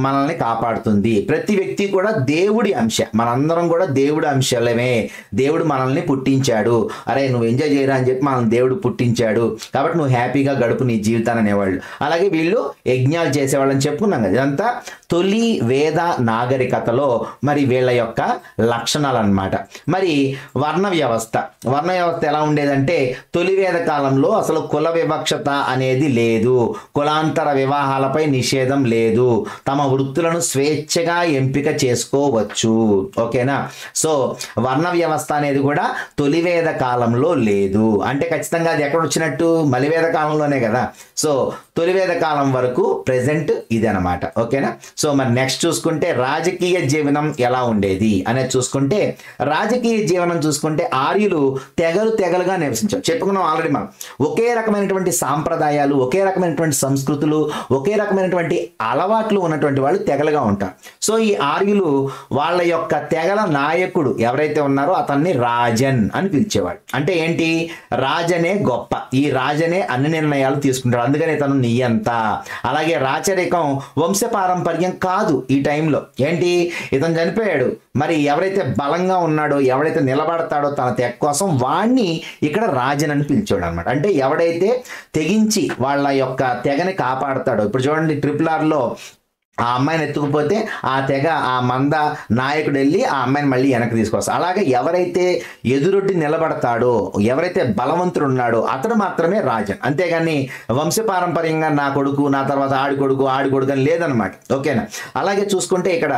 మనల్ని కాపాడుతుంది. ప్రతి వ్యక్తి కూడా దేవుడి అంశ. మనందరం కూడా దేవుడి అంశాలమే. దేవుడు మనల్ని పుట్టించాడు. అరే నువ్వు ఎంజాయ్ చేయరా అని చెప్పి మనల్ని దేవుడు పుట్టించాడు. కాబట్టి నువ్వు హ్యాపీగా గడుపు నీ జీవితాన్ని అనేవాళ్ళు. అలాగే వీళ్ళు యజ్ఞాలు చేసేవాళ్ళని చెప్పుకున్నాం కదా. ఇదంతా తొలి వేద నాగరికతలో మరి వీళ్ళ యొక్క లక్షణాలు అన్నమాట. మరి వర్ణ వ్యవస్థ ఎలా ఉండేదంటే తొలి వేద కాలంలో అసలు కుల వివక్షత అనేది లేదు. కులాంతర వివాహాలపై నిషేధం లేదు. తమ వృత్తులను స్వేచ్ఛగా ఎంపిక చేసుకోవచ్చు. ఓకేనా. సో వర్ణ వ్యవస్థ అనేది కూడా తొలి వేద కాలంలో లేదు. అంటే ఖచ్చితంగా అది ఎక్కడ వచ్చినట్టు మలివేద కాలంలోనే కదా. సో తొలి వేద కాలం వరకు ప్రెజెంట్ ఇదనమాట. ఓకేనా. సో మరి నెక్స్ట్ చూసుకుంటే రాజకీయ జీవనం ఎలా ఉండేది అనేది చూసుకుంటే రాజకీయ జీవనం చూసుకుంటే ఆర్యులు తెగలుగా నివసించారు. చెప్పుకున్నాం ఆల్రెడీ మనం. ఒకే రకమైనటువంటి సాంప్రదాయాలు, ఒకే రకమైనటువంటి సంస్కృతులు, ఒకే రకమైనటువంటి అలవాట్లు ఉన్నటువంటి వాళ్ళు తెగలుగా ఉంటారు. సో ఈ ఆర్యులు వాళ్ళ యొక్క తెగల నాయకుడు ఎవరైతే ఉన్నారో అతన్ని రాజన్ అని పిలిచేవాడు. అంటే ఏంటి, రాజనే గొప్ప, ఈ రాజనే అన్ని నిర్ణయాలు తీసుకుంటాడు, అందుకని తను నియంత. అలాగే రాచరికం వంశపారంపర్యం కాదు ఈ టైంలో. ఏంటి, ఇతను చనిపోయాడు, మరి ఎవరైతే బలంగా ఉన్నాడో, ఎవరైతే నిలబడతాడో తన తెగ కోసం వాణ్ణి ఇక్కడ రాజన్ అని పిలిచాడు అనమాట. అంటే ఎవడైతే తెగించి వాళ్ళ యొక్క తెగని కాపాడతాడో. ఇప్పుడు చూడండి RRRలో ఆ అమ్మాయిని ఎత్తుకుపోతే ఆ తెగ, ఆ మంద నాయకుడు వెళ్ళి ఆ అమ్మాయిని మళ్ళీ వెనక్కి తీసుకొస్తాడు. అలాగే ఎవరైతే ఎదురొడ్డి నిలబడతాడో, ఎవరైతే బలవంతుడు ఉన్నాడో అతడు మాత్రమే రాజన్. అంతేగాని వంశపారంపర్యంగా నా కొడుకు, నా తర్వాత ఆడి కొడుకు అని లేదనమాట. ఓకేనా. అలాగే చూసుకుంటే ఇక్కడ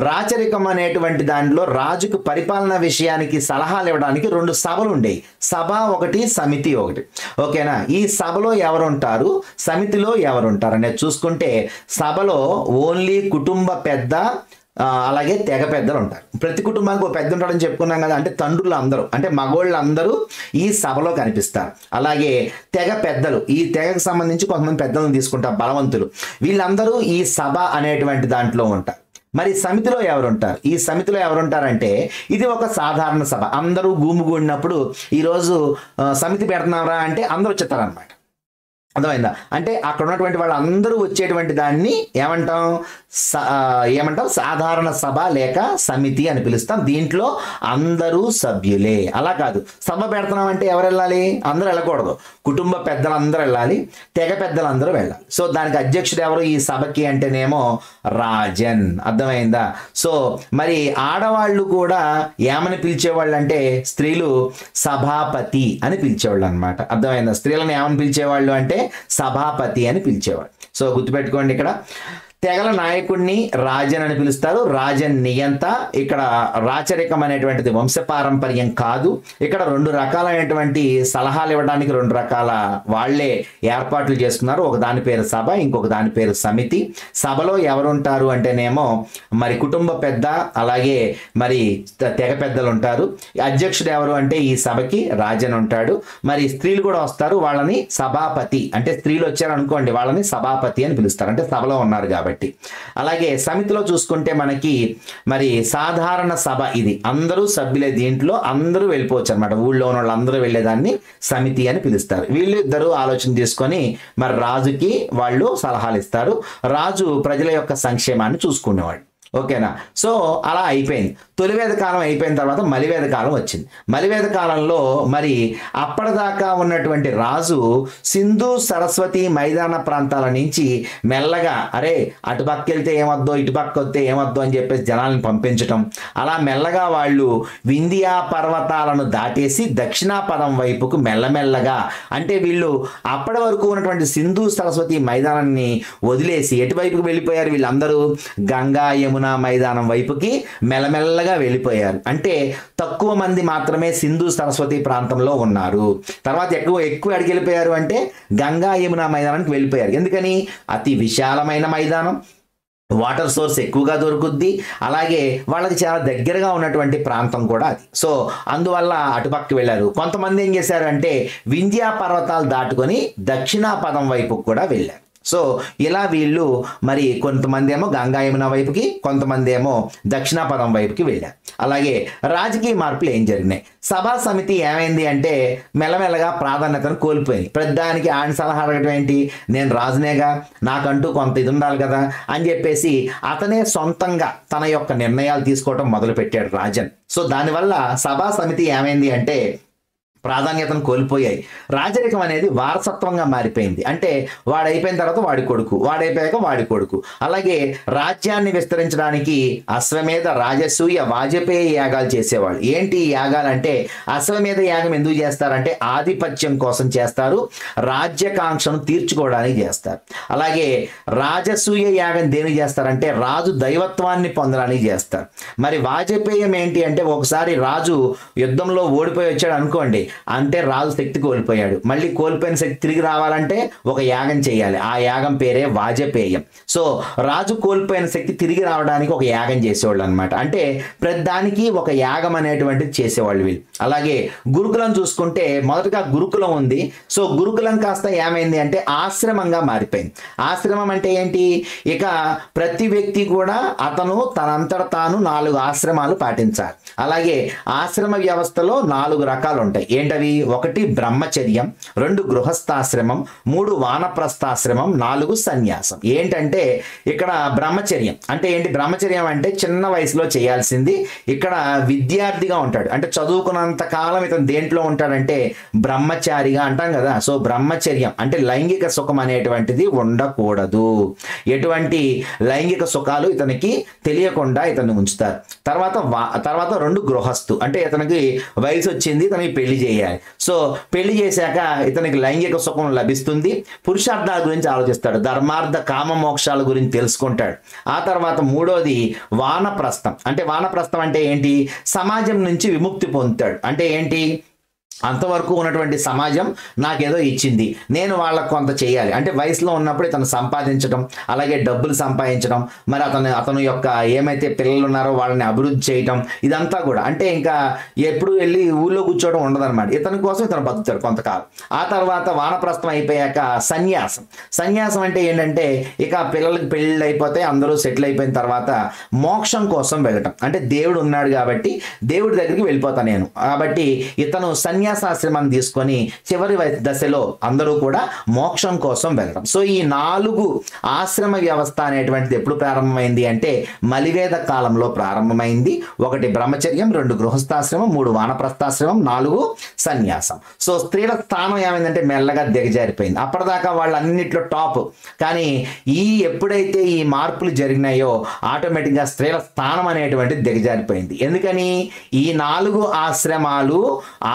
రాచరికం అనేటువంటి దాంట్లో రాజుకు పరిపాలన విషయానికి సలహాలు ఇవ్వడానికి 2 సభలు ఉండేవి. సభ ఒకటి, సమితి ఒకటి. ఓకేనా. ఈ సభలో ఎవరుంటారు, సమితిలో ఎవరుంటారు అనేది చూసుకుంటే సభలో ఓన్లీ కుటుంబ పెద్ద, అలాగే తెగ పెద్దలు ఉంటారు. ప్రతి కుటుంబానికి ఒక పెద్ద ఉంటాడని చెప్పుకున్నాం కదా. అంటే తండ్రులు అందరూ, అంటే మగోళ్ళందరూ ఈ సభలో కనిపిస్తారు. అలాగే తెగ పెద్దలు, ఈ తెగకు సంబంధించి కొంతమంది పెద్దలను తీసుకుంటారు, బలవంతులు. వీళ్ళందరూ ఈ సభ అనేటువంటి దాంట్లో ఉంటారు. మరి సమితిలో ఎవరుంటారు, ఈ సమితిలో ఎవరుంటారంటే ఇది ఒక సాధారణ సభ. అందరూ గుమిగూడినప్పుడు ఈరోజు సమితి పెడుతున్నారా అంటే అందరూ వచ్చేస్తారనమాట. అర్థమైందా. అంటే అక్కడ ఉన్నటువంటి వాళ్ళందరూ వచ్చేటువంటి దాన్ని ఏమంటాం సాధారణ సభ లేక సమితి అని పిలుస్తాం. దీంట్లో అందరూ సభ్యులే. అలా కాదు, సభ పెడుతున్నాం అంటే ఎవరు వెళ్ళాలి, అందరూ వెళ్ళకూడదు. కుటుంబ పెద్దలందరూ వెళ్ళాలి, తెగ పెద్దలందరూ వెళ్ళాలి. సో దానికి అధ్యక్షుడు ఎవరు ఈ సభకి అంటేనేమో రాజన్. అర్థమైందా. సో మరి ఆడవాళ్ళు కూడా ఏమని పిలిచేవాళ్ళు అంటే స్త్రీలు సభాపతి అని పిలిచేవాళ్ళు అనమాట. అర్థమైందా. స్త్రీలను ఏమని పిలిచేవాళ్ళు అంటే సభాపతి అని పిలిచేవాడు. సో గుర్తుపెట్టుకోండి, ఇక్కడ తెగల నాయకుడిని రాజన్ అని పిలుస్తారు. రాజన్ నియంత. ఇక్కడ రాచరికం అనేటువంటిది వంశపారంపర్యం కాదు. ఇక్కడ 2 రకాలైనటువంటి సలహాలు ఇవ్వడానికి 2 రకాల వాళ్లే ఏర్పాట్లు చేస్తున్నారు. ఒక దాని పేరు సభ, ఇంకొక దాని పేరు సమితి. సభలో ఎవరుంటారు అంటేనేమో మరి కుటుంబ పెద్ద, అలాగే మరి తెగ పెద్దలు ఉంటారు. అధ్యక్షుడు ఎవరు అంటే ఈ సభకి రాజన్ ఉంటాడు. మరి స్త్రీలు కూడా వస్తారు, వాళ్ళని సభాపతి, అంటే స్త్రీలు వచ్చారు అనుకోండి వాళ్ళని సభాపతి అని పిలుస్తారు, అంటే సభలో ఉన్నారు కాబట్టి. అలాగే సమితిలో చూసుకుంటే మనకి మరి సాధారణ సభ, ఇది అందరూ సభ్యులే, దీంట్లో అందరూ వెళ్ళిపోవచ్చు అనమాట. ఊళ్ళో ఉన్న వాళ్ళందరూ వెళ్ళేదాన్ని సమితి అని పిలుస్తారు. వీళ్ళు ఇద్దరు ఆలోచన తీసుకొని మరి రాజుకి వాళ్ళు సలహాలు ఇస్తారు. రాజు ప్రజల యొక్క సంక్షేమాన్ని చూసుకునేవాడు. ఓకేనా? సో అలా అయిపోయింది. తొలివేద కాలం అయిపోయిన తర్వాత మలివేద కాలం వచ్చింది. మలివేద కాలంలో మరి అప్పటిదాకా ఉన్నటువంటి రాజు సింధు సరస్వతి మైదాన ప్రాంతాల నుంచి మెల్లగా అరే అటుపక్క వెళ్తే ఏమొద్దో ఇటుపక్క వస్తే ఏమొద్దో అని చెప్పేసి జనాలను పంపించటం, అలా మెల్లగా వాళ్ళు వింధ్యా పర్వతాలను దాటేసి దక్షిణాపదం వైపుకు మెల్లమెల్లగా, అంటే వీళ్ళు అప్పటి వరకు ఉన్నటువంటి సింధు సరస్వతి మైదానాన్ని వదిలేసి ఎటువైపుకు వెళ్ళిపోయారు వీళ్ళందరూ? గంగా యమున మైదానం వైపుకి మెల్లమెల్లగా వెళ్ళిపోయారు. అంటే తక్కువ మంది మాత్రమే సింధు సరస్వతి ప్రాంతంలో ఉన్నారు. తర్వాత ఎక్కువ అడిగి వెళ్ళిపోయారు అంటే గంగా యమున మైదానానికి వెళ్ళిపోయారు. ఎందుకని? అతి విశాలమైన మైదానం, వాటర్ సోర్స్ ఎక్కువగా దొరుకుద్ది, అలాగే వాళ్ళకి చాలా దగ్గరగా ఉన్నటువంటి ప్రాంతం కూడా అది. సో అందువల్ల అటుపక్కకి వెళ్ళారు. కొంతమంది ఏం చేశారంటే వింధ్యా పర్వతాలు దాటుకొని దక్షిణాపదం వైపుకు కూడా వెళ్ళారు. సో ఇలా వీళ్ళు మరి కొంతమంది ఏమో గంగా యమున వైపుకి, కొంతమంది ఏమో దక్షిణాపదం వైపుకి వెళ్ళారు. అలాగే రాజకీయ మార్పులు ఏం జరిగినాయి? సభా సమితి ఏమైంది అంటే మెల్లమెల్లగా ప్రాధాన్యతను కోల్పోయింది. ప్రతిదానికి ఆయన సలహా అడగడం ఏంటి? నేను రాజునేగా, నాకంటూ కొంత ఇది ఉండాలి కదా అని చెప్పేసి అతనే సొంతంగా తన యొక్క నిర్ణయాలు తీసుకోవటం మొదలుపెట్టాడు రాజన్. సో దానివల్ల సభా సమితి ఏమైంది అంటే ప్రాధాన్యతను కోల్పోయాయి. రాజరికం అనేది వారసత్వంగా మారిపోయింది. అంటే వాడైపోయిన తర్వాత వాడి కొడుకు, వాడైపోయాక వాడి కొడుకు. అలాగే రాజ్యాన్ని విస్తరించడానికి అశ్వమేధ, రాజసూయ, వాజపేయ యాగాలు చేసేవాళ్ళు. ఏంటి ఈ యాగాలు అంటే? అశ్వమేధ యాగం ఎందుకు చేస్తారంటే ఆధిపత్యం కోసం చేస్తారు, రాజ్యకాంక్షను తీర్చుకోవడానికి చేస్తారు. అలాగే రాజసూయ యాగం దేనికి చేస్తారంటే రాజు దైవత్వాన్ని పొందడానికి చేస్తారు. మరి వాజపేయం ఏంటి అంటే ఒకసారి రాజు యుద్ధంలో ఓడిపోయి వచ్చాడు అనుకోండి, అంటే రాజు శక్తి కోల్పోయాడు, మళ్ళీ కోల్పోయిన శక్తి తిరిగి రావాలంటే ఒక యాగం చేయాలి. ఆ యాగం పేరే వాజపేయం. సో రాజు కోల్పోయిన శక్తి తిరిగి రావడానికి ఒక యాగం చేసేవాళ్ళు అనమాట. అంటే ప్రతి దానికి ఒక యాగం అనేటువంటిది చేసేవాళ్ళు వీళ్ళు. అలాగే గురుకులం చూసుకుంటే మొదటగా గురుకులం ఉంది. సో గురుకులం కాస్త ఏమైంది అంటే ఆశ్రమంగా మారిపోయింది. ఆశ్రమం అంటే ఏంటి? ఇక ప్రతి వ్యక్తి కూడా అతను తనంతట తాను 4 ఆశ్రమాలు పాటించాలి. అలాగే ఆశ్రమ వ్యవస్థలో 4 రకాలు ఉంటాయి. ఏంటవి? 1 బ్రహ్మచర్యం, 2 గృహస్థాశ్రమం, 3 వానప్రస్థాశ్రమం, 4 సన్యాసం. ఏంటంటే ఇక్కడ బ్రహ్మచర్యం అంటే ఏంటి? బ్రహ్మచర్యం అంటే చిన్న వయసులో చేయాల్సింది. ఇక్కడ విద్యార్థిగా ఉంటాడు, అంటే చదువుకున్నంత కాలం ఇతను దేంట్లో ఉంటాడంటే బ్రహ్మచారిగా అంటాం కదా. సో బ్రహ్మచర్యం అంటే లైంగిక సుఖం అనేటువంటిది ఉండకూడదు. ఎటువంటి లైంగిక సుఖాలు ఇతనికి తెలియకుండా ఇతన్ని ఉంచుతారు. తర్వాత 2 గృహస్థు అంటే ఇతనికి వయసు వచ్చింది, ఇతనికి పెళ్లి చేయాలి. సో పెళ్లి చేశాక ఇతనికి లైంగిక సుఖం లభిస్తుంది. పురుషార్థాల గురించి ఆలోచిస్తాడు, ధర్మార్థ కామ మోక్షాల గురించి తెలుసుకుంటాడు. ఆ తర్వాత 3వది వానప్రస్థం. అంటే వానప్రస్థం అంటే ఏంటి? సమాజం నుంచి విముక్తి పొందుతాడు. అంటే ఏంటి? అంతవరకు ఉన్నటువంటి సమాజం నాకేదో ఇచ్చింది, నేను వాళ్ళకు కొంత చేయాలి. అంటే వయసులో ఉన్నప్పుడు ఇతను సంపాదించడం, అలాగే డబ్బులు సంపాదించడం, మరి అతను యొక్క ఏమైతే పిల్లలు ఉన్నారో వాళ్ళని అభివృద్ధి చేయటం, ఇదంతా కూడా అంటే ఇంకా ఎప్పుడు వెళ్ళి ఊళ్ళో కూర్చోవడం ఉండదన్నమాట. ఇతని కోసం ఇతను బతుకుతాడు కొంతకాలం. ఆ తర్వాత వానప్రస్థం అయిపోయాక సన్యాసం. సన్యాసం అంటే ఏంటంటే ఇక పిల్లలకి పెళ్ళిళ్ళు అయిపోతే అందరూ సెటిల్ అయిపోయిన తర్వాత మోక్షం కోసం వెళ్ళటం. అంటే దేవుడు ఉన్నాడు కాబట్టి దేవుడి దగ్గరికి వెళ్ళిపోతాను నేను, కాబట్టి ఇతను సన్యాసాశ్రమాన్ని తీసుకొని చివరి దశలో అందరూ కూడా మోక్షం కోసం వెళ్ళడం. సో ఈ 4 ఆశ్రమ వ్యవస్థ అనేటువంటిది ఎప్పుడు ప్రారంభమైంది అంటే మలివేద కాలంలో ప్రారంభమైంది. 1 బ్రహ్మచర్యం, 2 గృహస్థాశ్రమం, 3 వానప్రస్థాశ్రమం, 4 సన్యాసం. సో స్త్రీల స్థానం ఏమైందంటే మెల్లగా దిగజారిపోయింది. అప్పటిదాకా వాళ్ళన్నింటిలో టాప్, కానీ ఎప్పుడైతే ఈ మార్పులు జరిగినాయో ఆటోమేటిక్గా స్త్రీల స్థానం అనేటువంటిది దిగజారిపోయింది. ఎందుకని? ఈ 4 ఆశ్రమాలు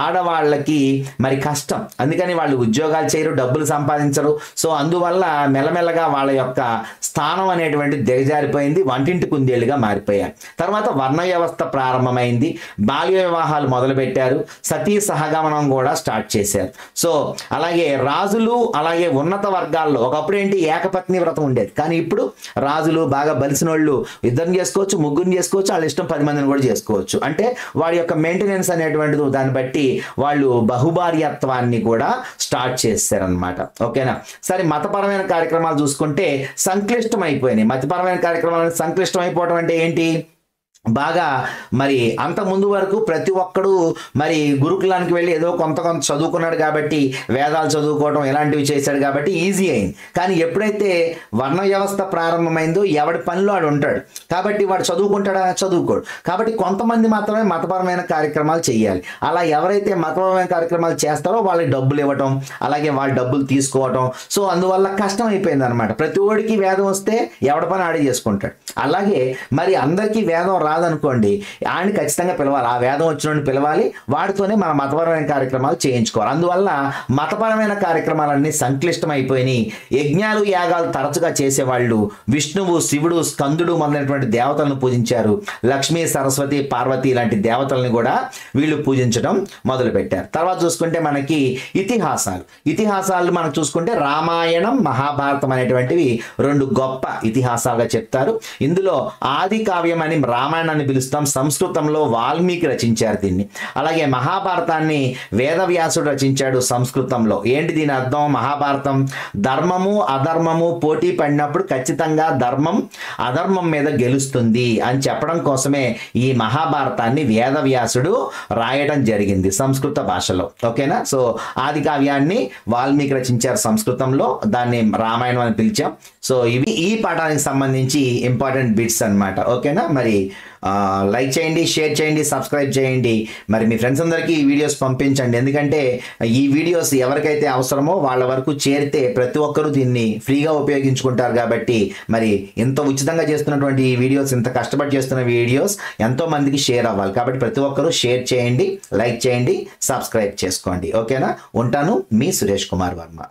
ఆడవాళ్ళ వాళ్ళకి మరి కష్టం, అందుకని వాళ్ళు ఉద్యోగాలు చేయరు, డబ్బులు సంపాదించరు. సో అందువల్ల మెల్లమెల్లగా వాళ్ళ యొక్క స్థానం అనేటువంటి దిగజారిపోయింది, వంటింటి కుందేలుగా మారిపోయారు. తర్వాత వర్ణ వ్యవస్థ ప్రారంభమైంది, బాల్య వివాహాలు మొదలుపెట్టారు, సతీ సహగమనం కూడా స్టార్ట్ చేశారు. సో అలాగే రాజులు, అలాగే ఉన్నత వర్గాల్లో ఒకప్పుడు ఏంటి ఏకపత్ని వ్రతం ఉండేది, కానీ ఇప్పుడు రాజులు బాగా బలిసిన వాళ్ళు ఇద్దరిని చేసుకోవచ్చు, ముగ్గురిని చేసుకోవచ్చు, వాళ్ళ ఇష్టం 10 మందిని కూడా చేసుకోవచ్చు. అంటే వాడి యొక్క మెయింటెనెన్స్ అనేటువంటిది దాన్ని బట్టి వాళ్ళు బహుభార్యత్వాన్ని కూడా స్టార్ట్ చేశారనమాట. ఓకేనా. సరే, మతపరమైన కార్యక్రమాలు చూసుకుంటే సంక్లిష్టం అయిపోయినాయి. మతపరమైన కార్యక్రమాలు సంక్లిష్టం అయిపోవడం అంటే ఏంటి, బాగా మరి అంత ముందు వరకు ప్రతి ఒక్కడు మరి గురుకులానికి వెళ్ళి ఏదో కొంత చదువుకున్నాడు కాబట్టి వేదాలు చదువుకోవడం ఇలాంటివి చేశాడు కాబట్టి ఈజీ అయింది. కానీ ఎప్పుడైతే వర్ణ వ్యవస్థ ప్రారంభమైందో ఎవడి పనిలో వాడు ఉంటాడు కాబట్టి వాడు చదువుకుంటాడా, చదువుకోడు. కాబట్టి కొంతమంది మాత్రమే మతపరమైన కార్యక్రమాలు చేయాలి. అలా ఎవరైతే మతపరమైన కార్యక్రమాలు చేస్తారో వాళ్ళకి డబ్బులు ఇవ్వటం, అలాగే వాళ్ళ డబ్బులు తీసుకోవటం. సో అందువల్ల కష్టం అయిపోయింది అనమాట. ప్రతి ఓడికి వేదం వస్తే ఎవడి పని ఆడే చేసుకుంటాడు. అలాగే మరి అందరికీ వేదం రాదనుకోండి, ఆయన ఖచ్చితంగా పిలవాలి, ఆ వేదం వచ్చిన పిలవాలి, వాడితోనే మన మతపరమైన కార్యక్రమాలు చేయించుకోవాలి. అందువల్ల మతపరమైన కార్యక్రమాలన్నీ సంక్లిష్టం అయిపోయినాయి. యజ్ఞాలు యాగాలు తరచుగా చేసేవాళ్ళు విష్ణువు, శివుడు, స్కందుడు మొదలైనటువంటి దేవతలను పూజించారు. లక్ష్మీ, సరస్వతి, పార్వతి లాంటి దేవతల్ని కూడా వీళ్ళు పూజించడం మొదలుపెట్టారు. తర్వాత చూసుకుంటే మనకి ఇతిహాసాలు మనం చూసుకుంటే రామాయణం, మహాభారతం అనేటువంటివి 2 గొప్ప ఇతిహాసాలుగా చెప్తారు. ఇందులో ఆది కావ్యం అని రామాయణాన్ని పిలుస్తాం, సంస్కృతంలో వాల్మీకి రచించారు దీన్ని. అలాగే మహాభారతాన్ని వేదవ్యాసుడు రచించాడు సంస్కృతంలో. ఏంటి దీని అర్థం, మహాభారతం ధర్మము అధర్మము పోటీ పడినప్పుడు ఖచ్చితంగా ధర్మం అధర్మం మీద గెలుస్తుంది అని చెప్పడం కోసమే ఈ మహాభారతాన్ని వేదవ్యాసుడు రాయడం జరిగింది సంస్కృత భాషలో. ఓకేనా. సో ఆది కావ్యాన్ని వాల్మీకి రచించారు సంస్కృతంలో, దాన్ని రామాయణం అని పిలిచాం. సో ఇవి ఈ పాఠానికి సంబంధించి ఇంపార్టెంట్ బిట్స్ అన్నమాట. ఓకేనా. మరి లైక్ చేయండి, షేర్ చేయండి, సబ్స్క్రైబ్ చేయండి. మరి మీ ఫ్రెండ్స్ అందరికీ ఈ వీడియోస్ పంపించండి, ఎందుకంటే ఈ వీడియోస్ ఎవరికైతే అవసరమో వాళ్ళ వరకు చేరితే ప్రతి ఒక్కరూ దీన్ని ఫ్రీగా ఉపయోగించుకుంటారు. కాబట్టి మరి ఇంత ఉచితంగా చేస్తున్నటువంటి ఈ వీడియోస్, ఇంత కష్టపడి చేస్తున్న వీడియోస్ ఎంతో మందికి షేర్ అవ్వాలి. కాబట్టి ప్రతి ఒక్కరూ షేర్ చేయండి, లైక్ చేయండి, సబ్స్క్రైబ్ చేసుకోండి. ఓకేనా. ఉంటాను, మీ సురేష్ కుమార్ వర్మ.